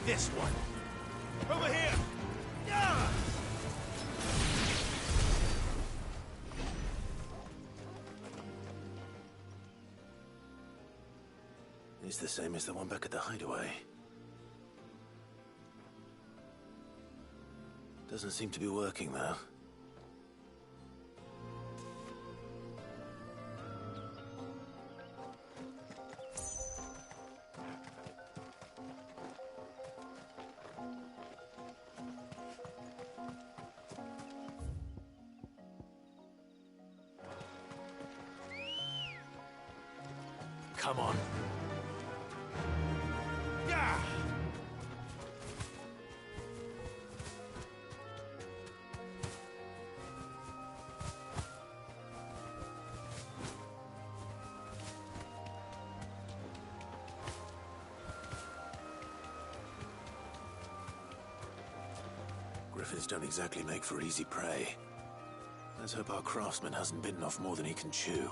this one. Over here! Ah! It's the same as the one back at the hideaway. Doesn't seem to be working, though. Come on. Yeah! Griffins don't exactly make for easy prey. Let's hope our craftsman hasn't bitten off more than he can chew.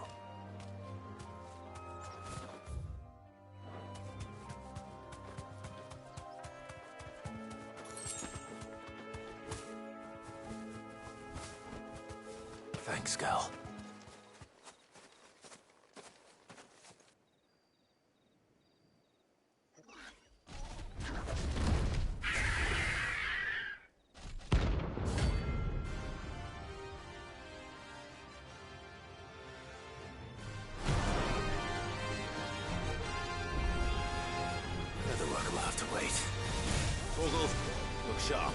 Thanks, Gal. The work will have to wait. Vogel, look sharp.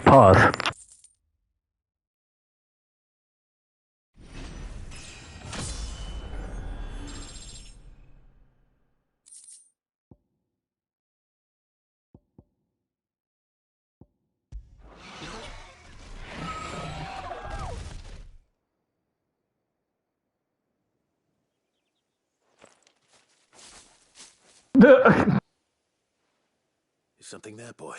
Pause. Is something there, boy?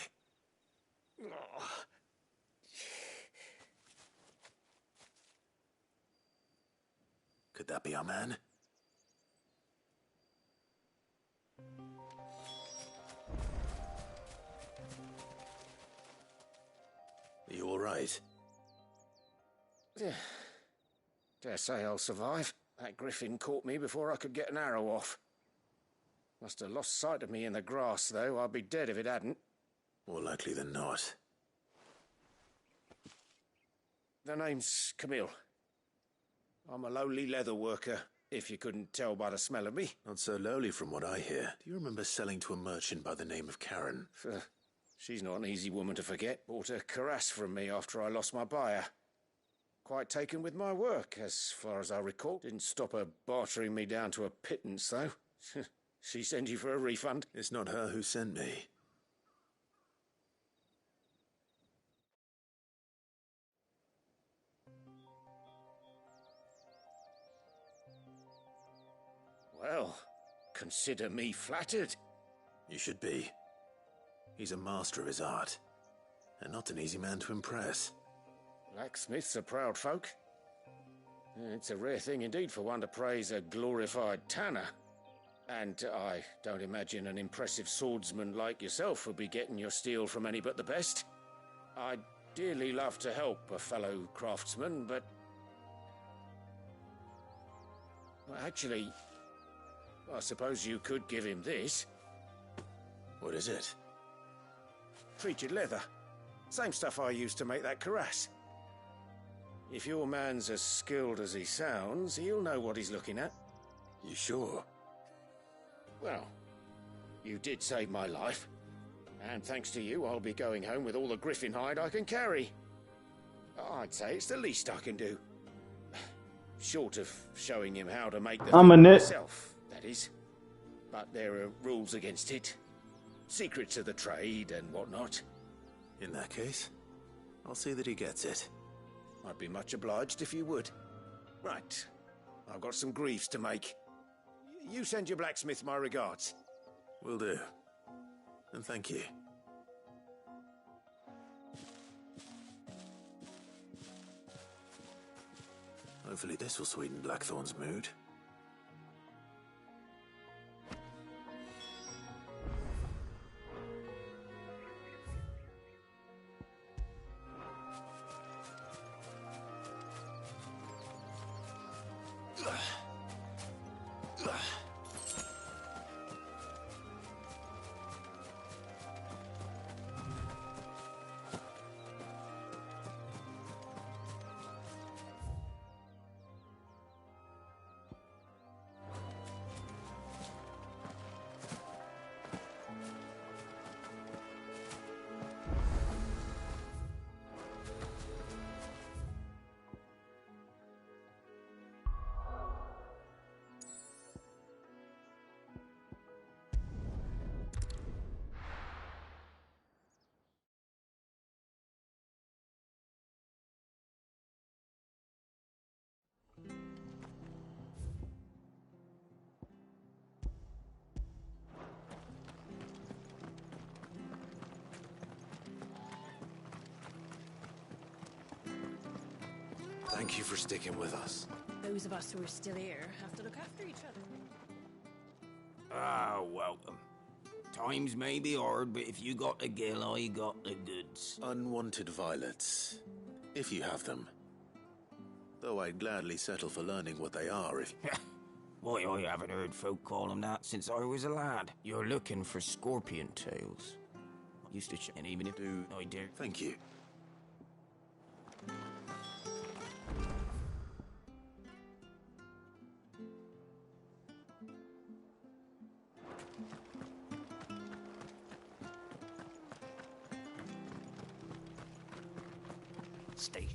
Could that be our man? Are you all right? Dare say I'll survive. That griffin caught me before I could get an arrow off. Must have lost sight of me in the grass, though. I'd be dead if it hadn't. More likely than not. The name's Camille. I'm a lowly leather worker, if you couldn't tell by the smell of me. Not so lowly from what I hear. Do you remember selling to a merchant by the name of Karen? She's not an easy woman to forget. Bought a cuirass from me after I lost my buyer. Quite taken with my work, as far as I recall. Didn't stop her bartering me down to a pittance, though. She sent you for a refund? It's not her who sent me. Well, consider me flattered. You should be. He's a master of his art, and not an easy man to impress. Blacksmiths are proud folk. It's a rare thing indeed for one to praise a glorified tanner. And I don't imagine an impressive swordsman like yourself would be getting your steel from any but the best. I'd dearly love to help a fellow craftsman, but... well, actually, I suppose you could give him this. What is it? Treated leather. Same stuff I used to make that cuirass. If your man's as skilled as he sounds, he'll know what he's looking at. You sure? Well, you did save my life. And thanks to you, I'll be going home with all the griffin hide I can carry. I'd say it's the least I can do. Short of showing him how to make the I'm a thing nit. myself, that is. But there are rules against it. Secrets of the trade and whatnot. In that case, I'll see that he gets it. I'd be much obliged if you would. Right. I've got some greaves to make. You send your blacksmith my regards. Will do. And thank you. Hopefully this will sweeten Blackthorn's mood. Thank you for sticking with us. Those of us who are still here have to look after each other. Ah, welcome. Times may be hard, but if you got the gill, I got the goods. Unwanted violets, if you have them. Though I'd gladly settle for learning what they are if... Why, I haven't heard folk call them that since I was a lad. You're looking for scorpion tails. I used to and even if I dare... Thank you. Stay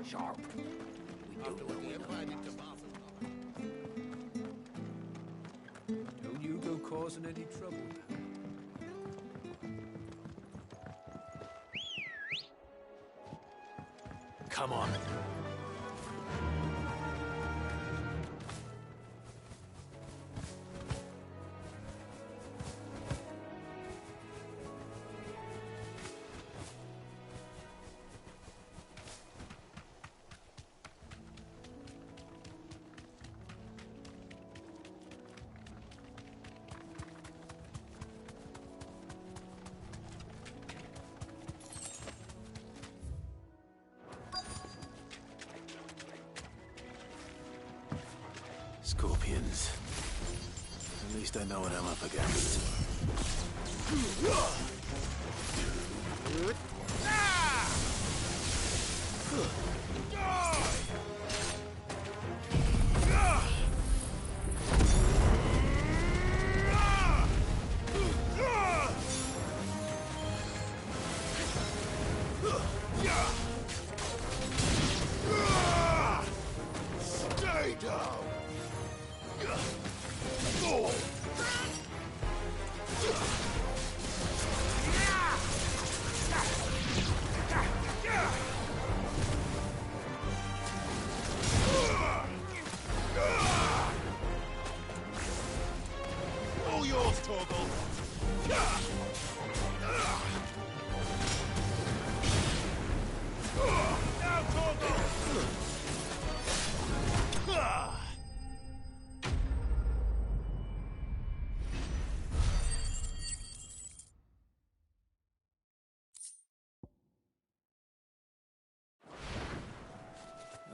sharp. We don't know Don't you go causing any trouble. Come on. Scorpions. At least I know what I'm up against. Stay down! All yours, Torgal! Now, Torgal!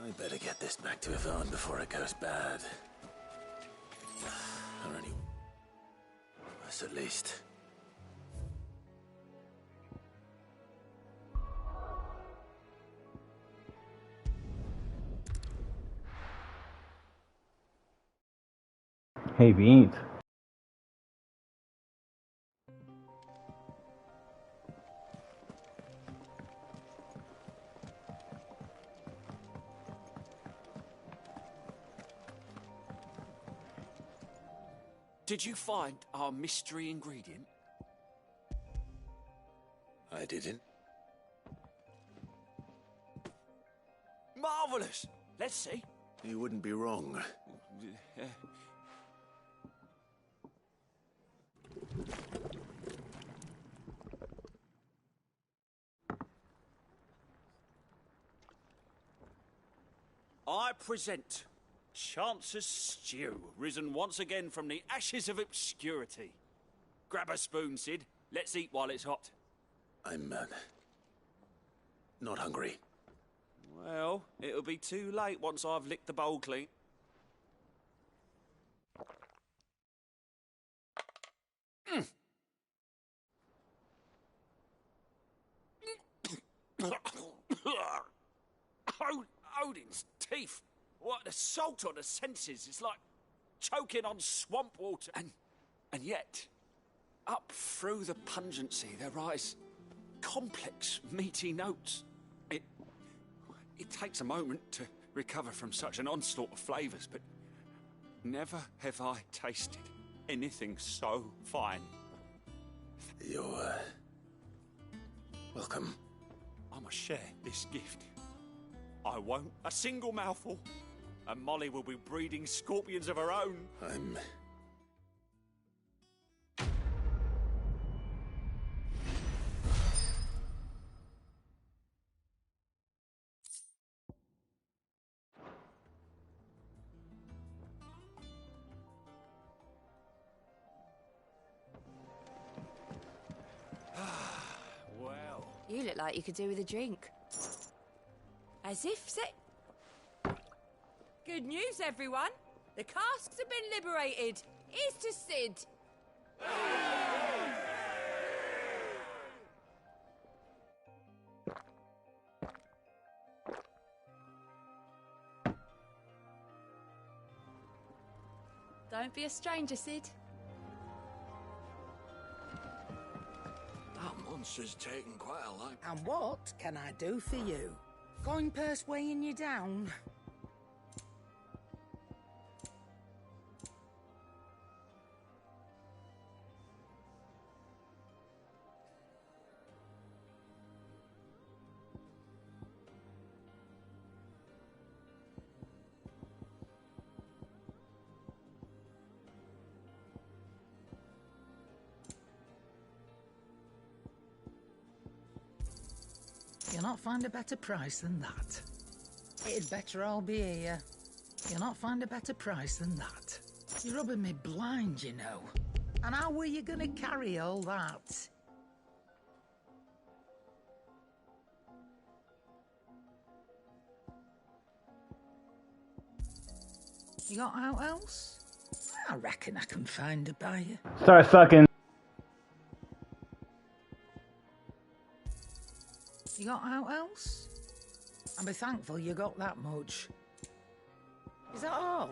I better get this back to Yvonne before it goes bad. Or any worse, at least. Hey, Beans. Did you find our mystery ingredient? I didn't. Marvellous! Let's see. You wouldn't be wrong. I present Chance's Stew, risen once again from the ashes of obscurity. Grab a spoon, Sid. Let's eat while it's hot. I'm, not hungry. Well, it'll be too late once I've licked the bowl clean. Odin's teeth. What an assault on the senses. It's like choking on swamp water. And yet, up through the pungency, there rise complex, meaty notes. It takes a moment to recover from such an onslaught of flavours, but never have I tasted anything so fine. You're, welcome. I must share this gift. I won't. A single mouthful, and Molly will be breeding scorpions of her own. I'm... Well. You look like you could do with a drink. As if Good news, everyone! The casks have been liberated. Here's to Sid. Don't be a stranger, Sid. I'm once has taken quite a life. And what can I do for you? Coin purse weighing you down? You'll not find a better price than that. It'd better all be here. You'll not find a better price than that. You're rubbing me blind, you know. And how were you gonna carry all that? You got out else? I reckon I can find a buyer. Start sucking. You got out else? I'll be thankful you got that much. Is that all?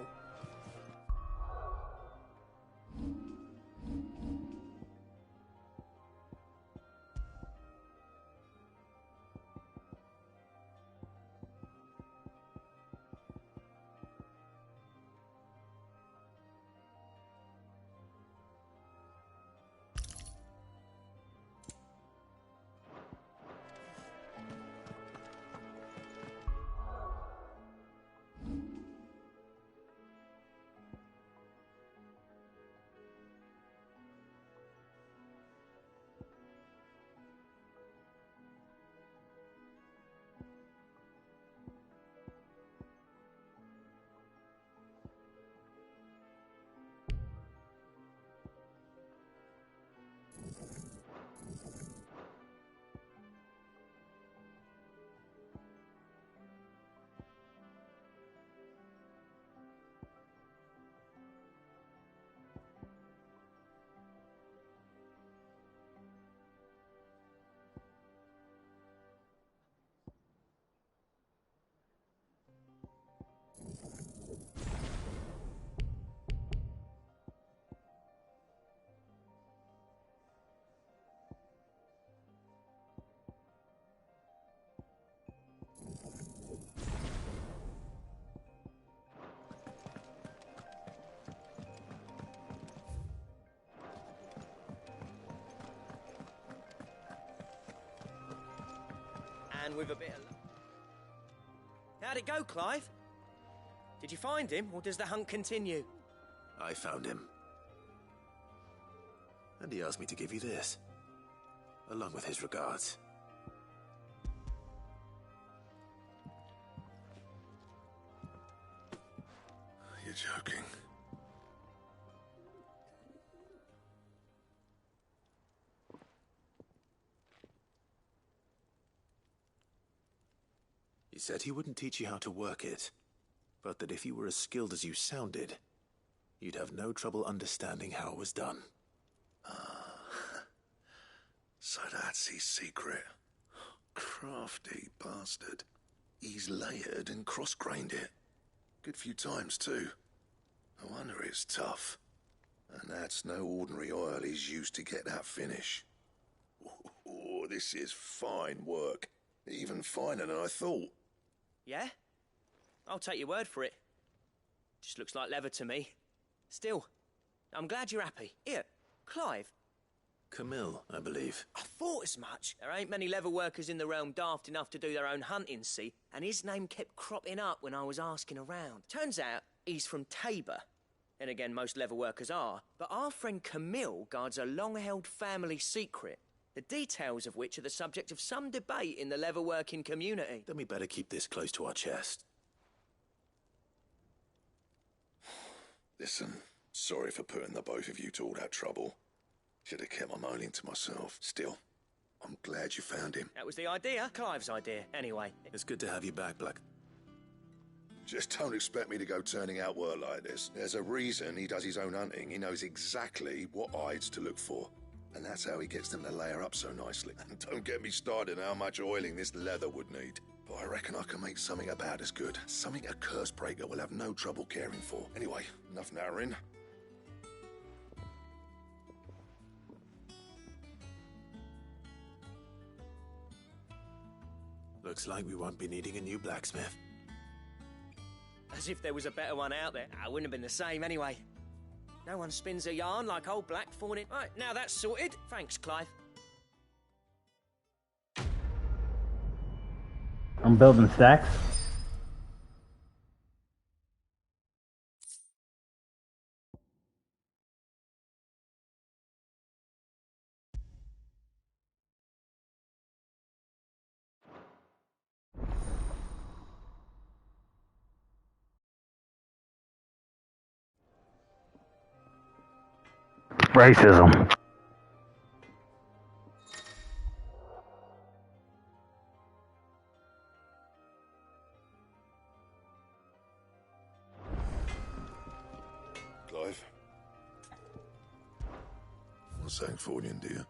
And with a bit of luck. How'd it go, Clive? Did you find him, or does the hunt continue? I found him. And he asked me to give you this, along with his regards. You're joking. He said he wouldn't teach you how to work it, but that if you were as skilled as you sounded, you'd have no trouble understanding how it was done. So that's his secret. Crafty bastard. He's layered and cross-grained it. Good few times, too. No wonder it's tough. And that's no ordinary oil he's used to get that finish. Oh, this is fine work. Even finer than I thought. Yeah? I'll take your word for it. Just looks like leather to me. Still, I'm glad you're happy. Here, Clive. Camille, I believe. I thought as much. There ain't many leather workers in the realm daft enough to do their own hunting, see? And his name kept cropping up when I was asking around. Turns out he's from Tabor. And again, most leather workers are. But our friend Camille guards a long-held family secret, the details of which are the subject of some debate in the leather-working community. Then we better keep this close to our chest. Listen, sorry for putting the both of you to all that trouble. Should have kept my moaning to myself. Still, I'm glad you found him. That was the idea. Clive's idea, anyway. It's good to have you back, Black. Just don't expect me to go turning out work like this. There's a reason he does his own hunting. He knows exactly what hides to look for. And that's how he gets them to layer up so nicely. And don't get me started on how much oiling this leather would need. But I reckon I can make something about as good. Something a curse breaker will have no trouble caring for. Anyway, enough narrowing. Looks like we won't be needing a new blacksmith. As if there was a better one out there. I wouldn't have been the same anyway. No one spins a yarn like old Blackthorn. Right, now that's sorted. Thanks, Clive. I'm building stacks. Racism. Clive? Want something Fordian, do you?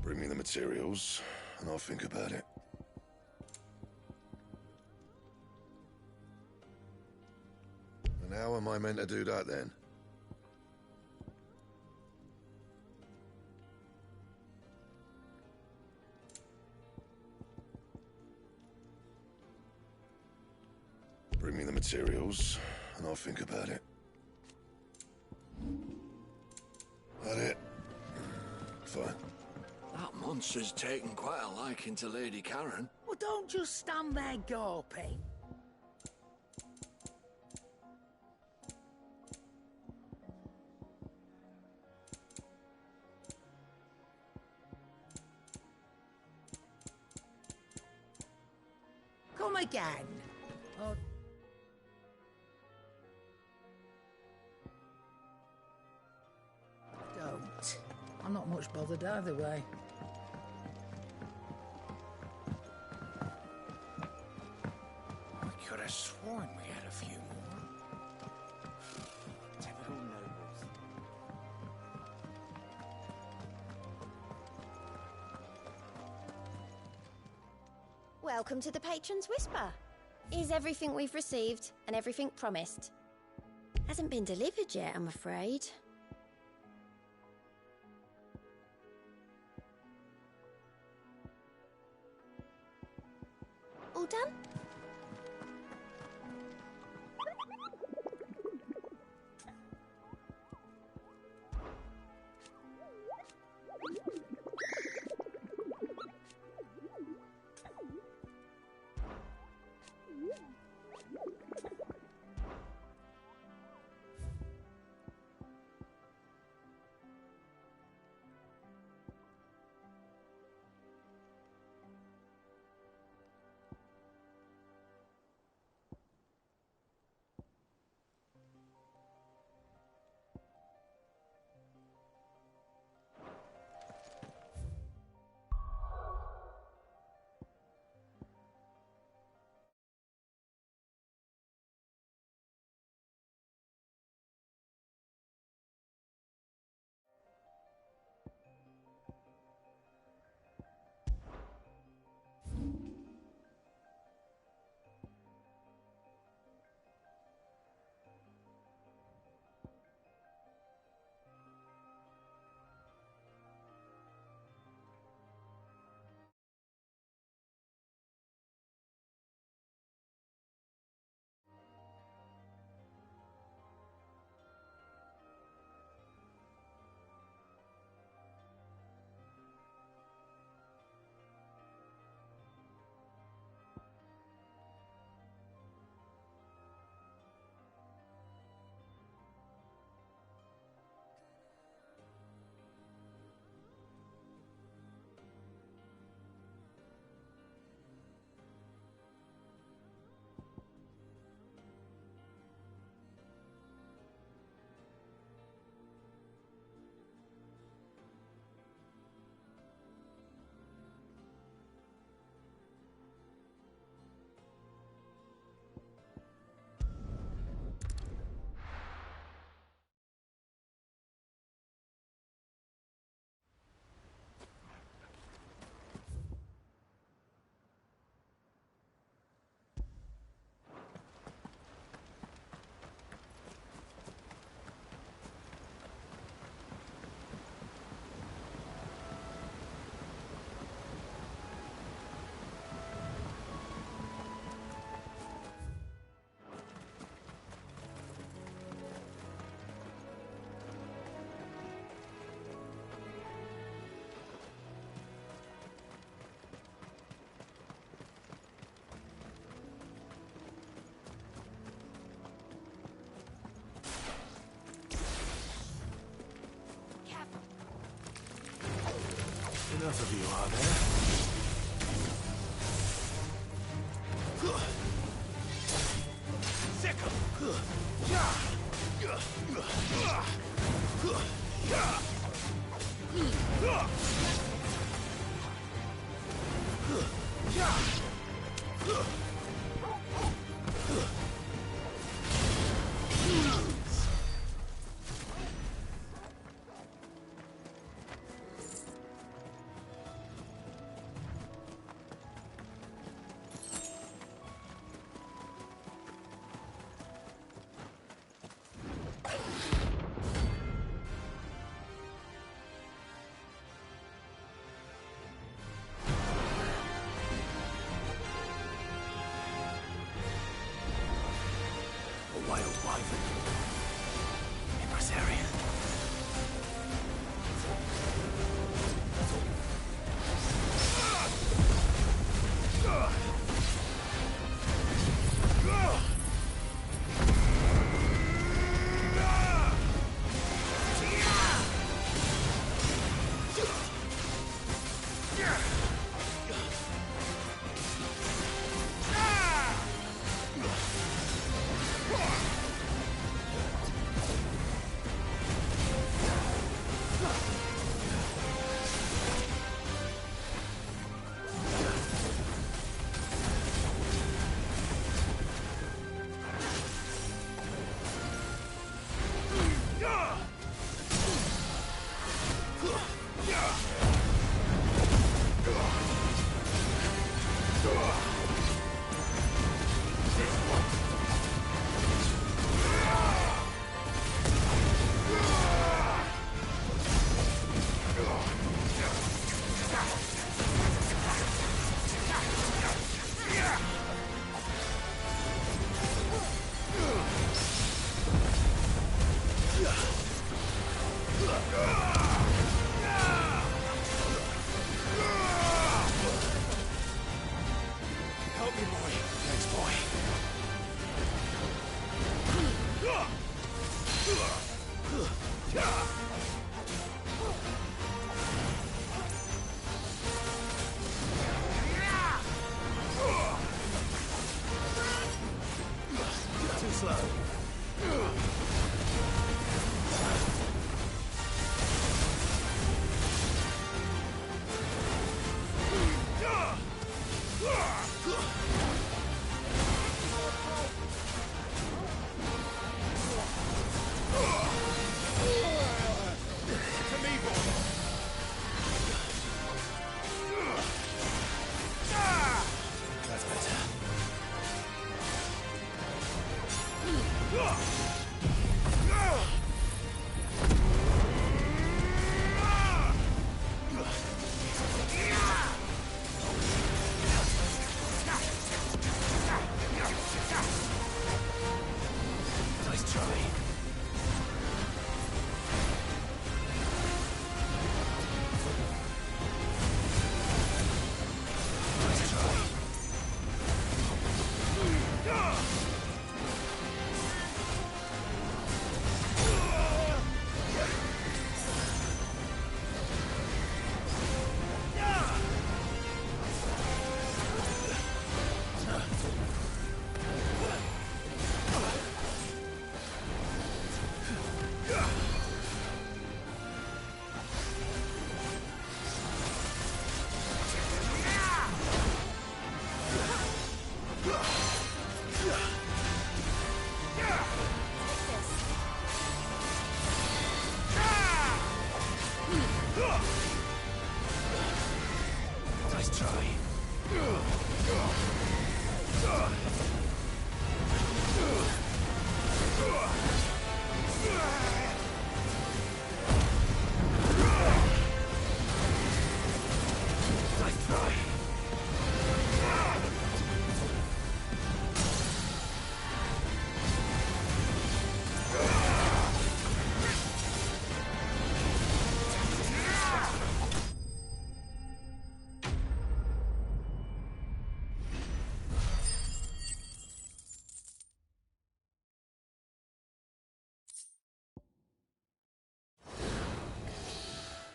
Bring me the materials, and I'll think about it. And how am I meant to do that, then? Bring me the materials, and I'll think about it. That it? Fine. That monster's taken quite a liking to Lady Karen. Well, don't just stand there gawping. Come again. Oh. Don't. I'm not much bothered either way. I could have sworn we had a few more. Typical nobles. Welcome to the Patron's Whisper. Is everything we've received and everything promised? Hasn't been delivered yet, I'm afraid. All done? enough of you, are there? Wild wyvern. Impresaria.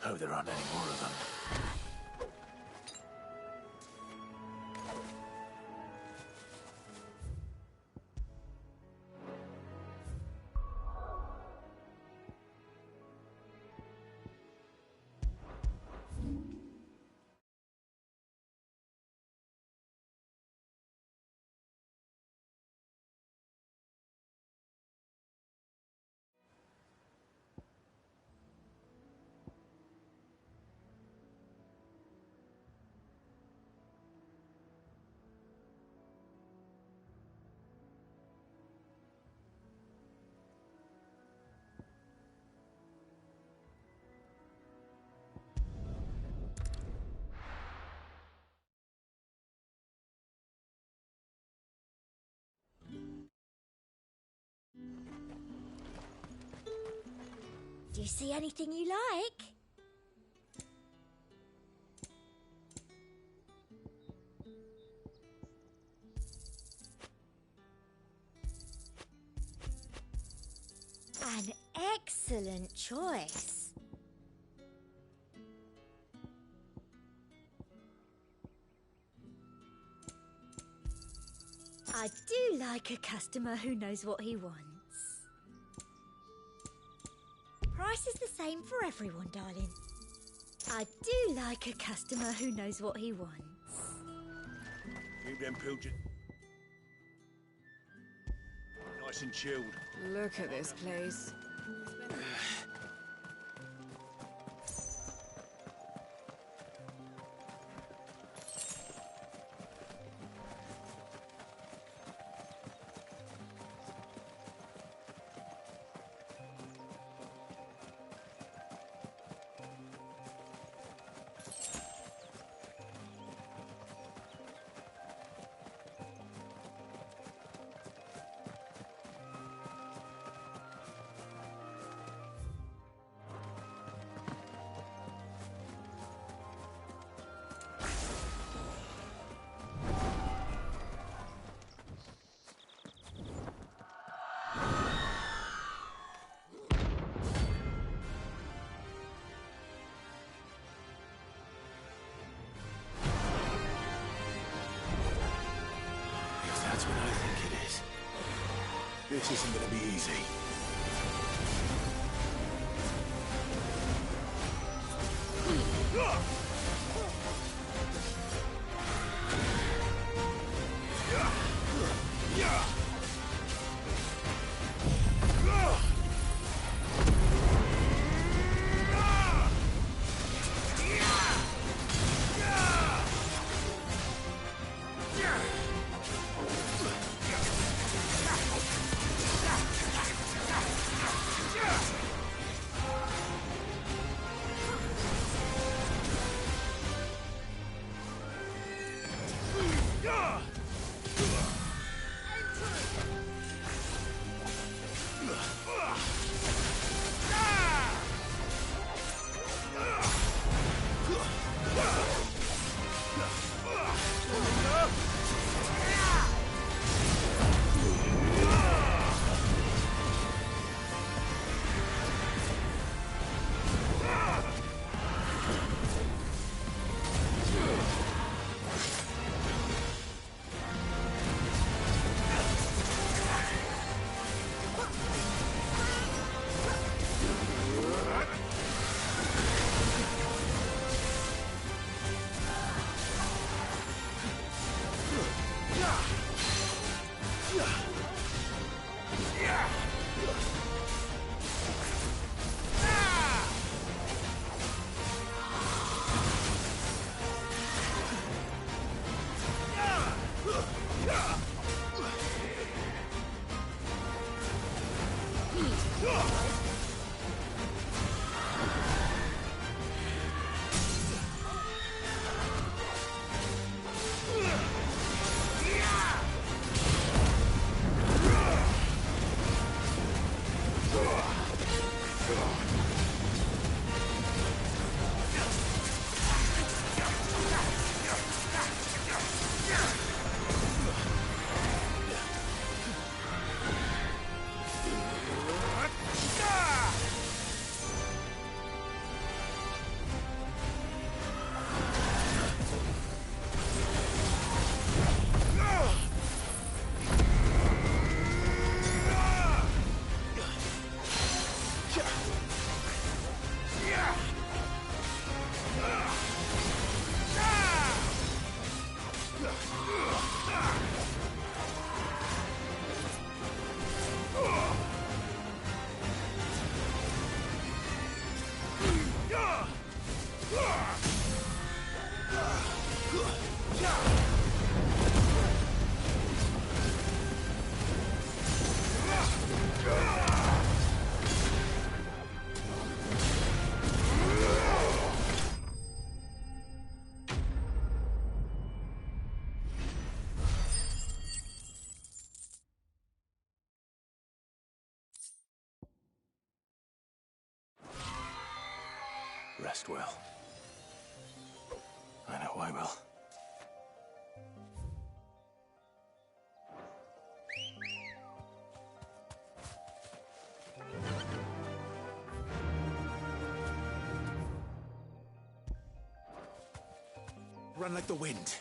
Hope there aren't any more of them. Do you see anything you like? An excellent choice. I do like a customer who knows what he wants. Price is the same for everyone, darling. I do like a customer who knows what he wants. Keep them pilchards nice and chilled. Look at this place. That's what I think it is. This isn't gonna be easy. rest well. I know I will. Run like the wind.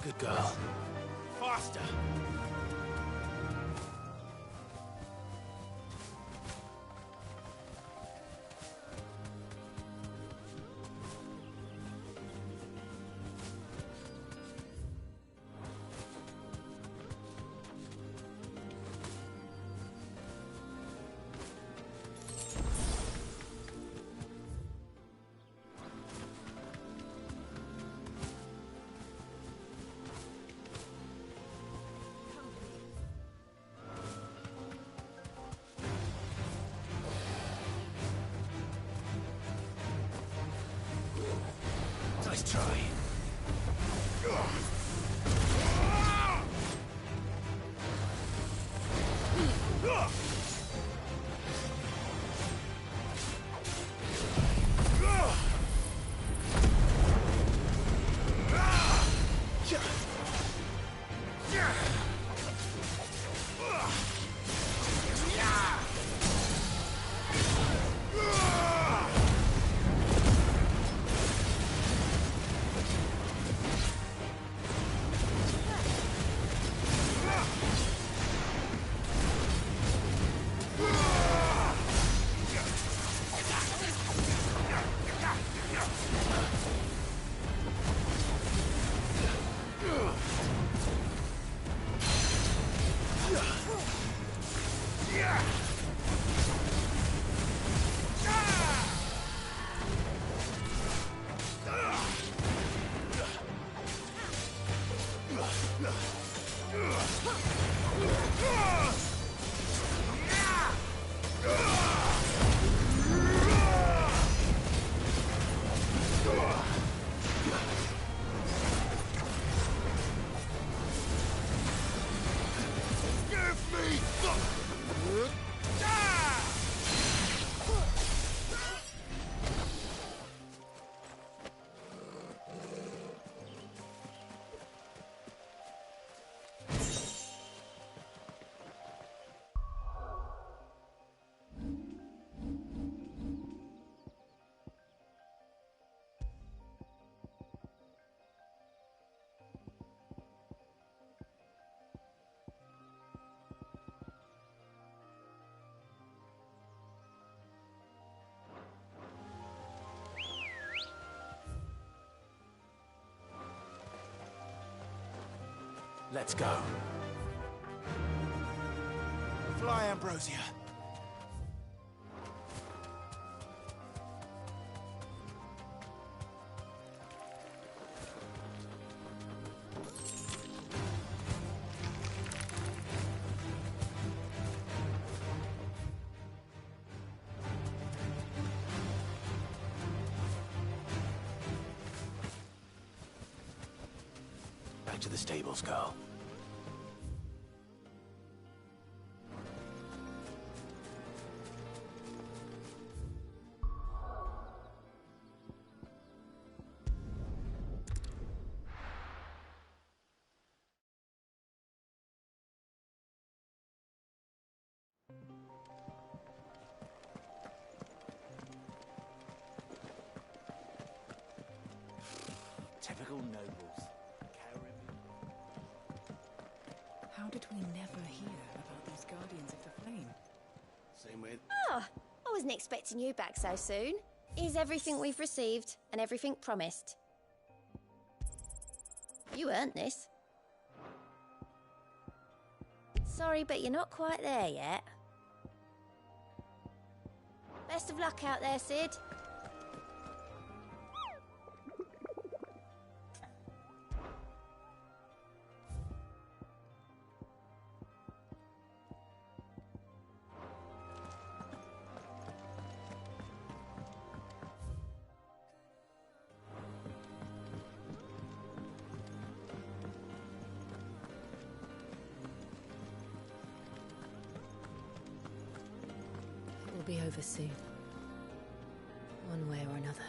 Good girl. Faster! Nice try. Let's go. Fly, Ambrosia. back to the stables, girl. Typical nobles. How did we never hear about these Guardians of the Flame? Same with... Ah, I wasn't expecting you back so soon. Is everything we've received and everything promised? You earned this. Sorry, but you're not quite there yet. Best of luck out there, Sid. It will be over soon. One way or another.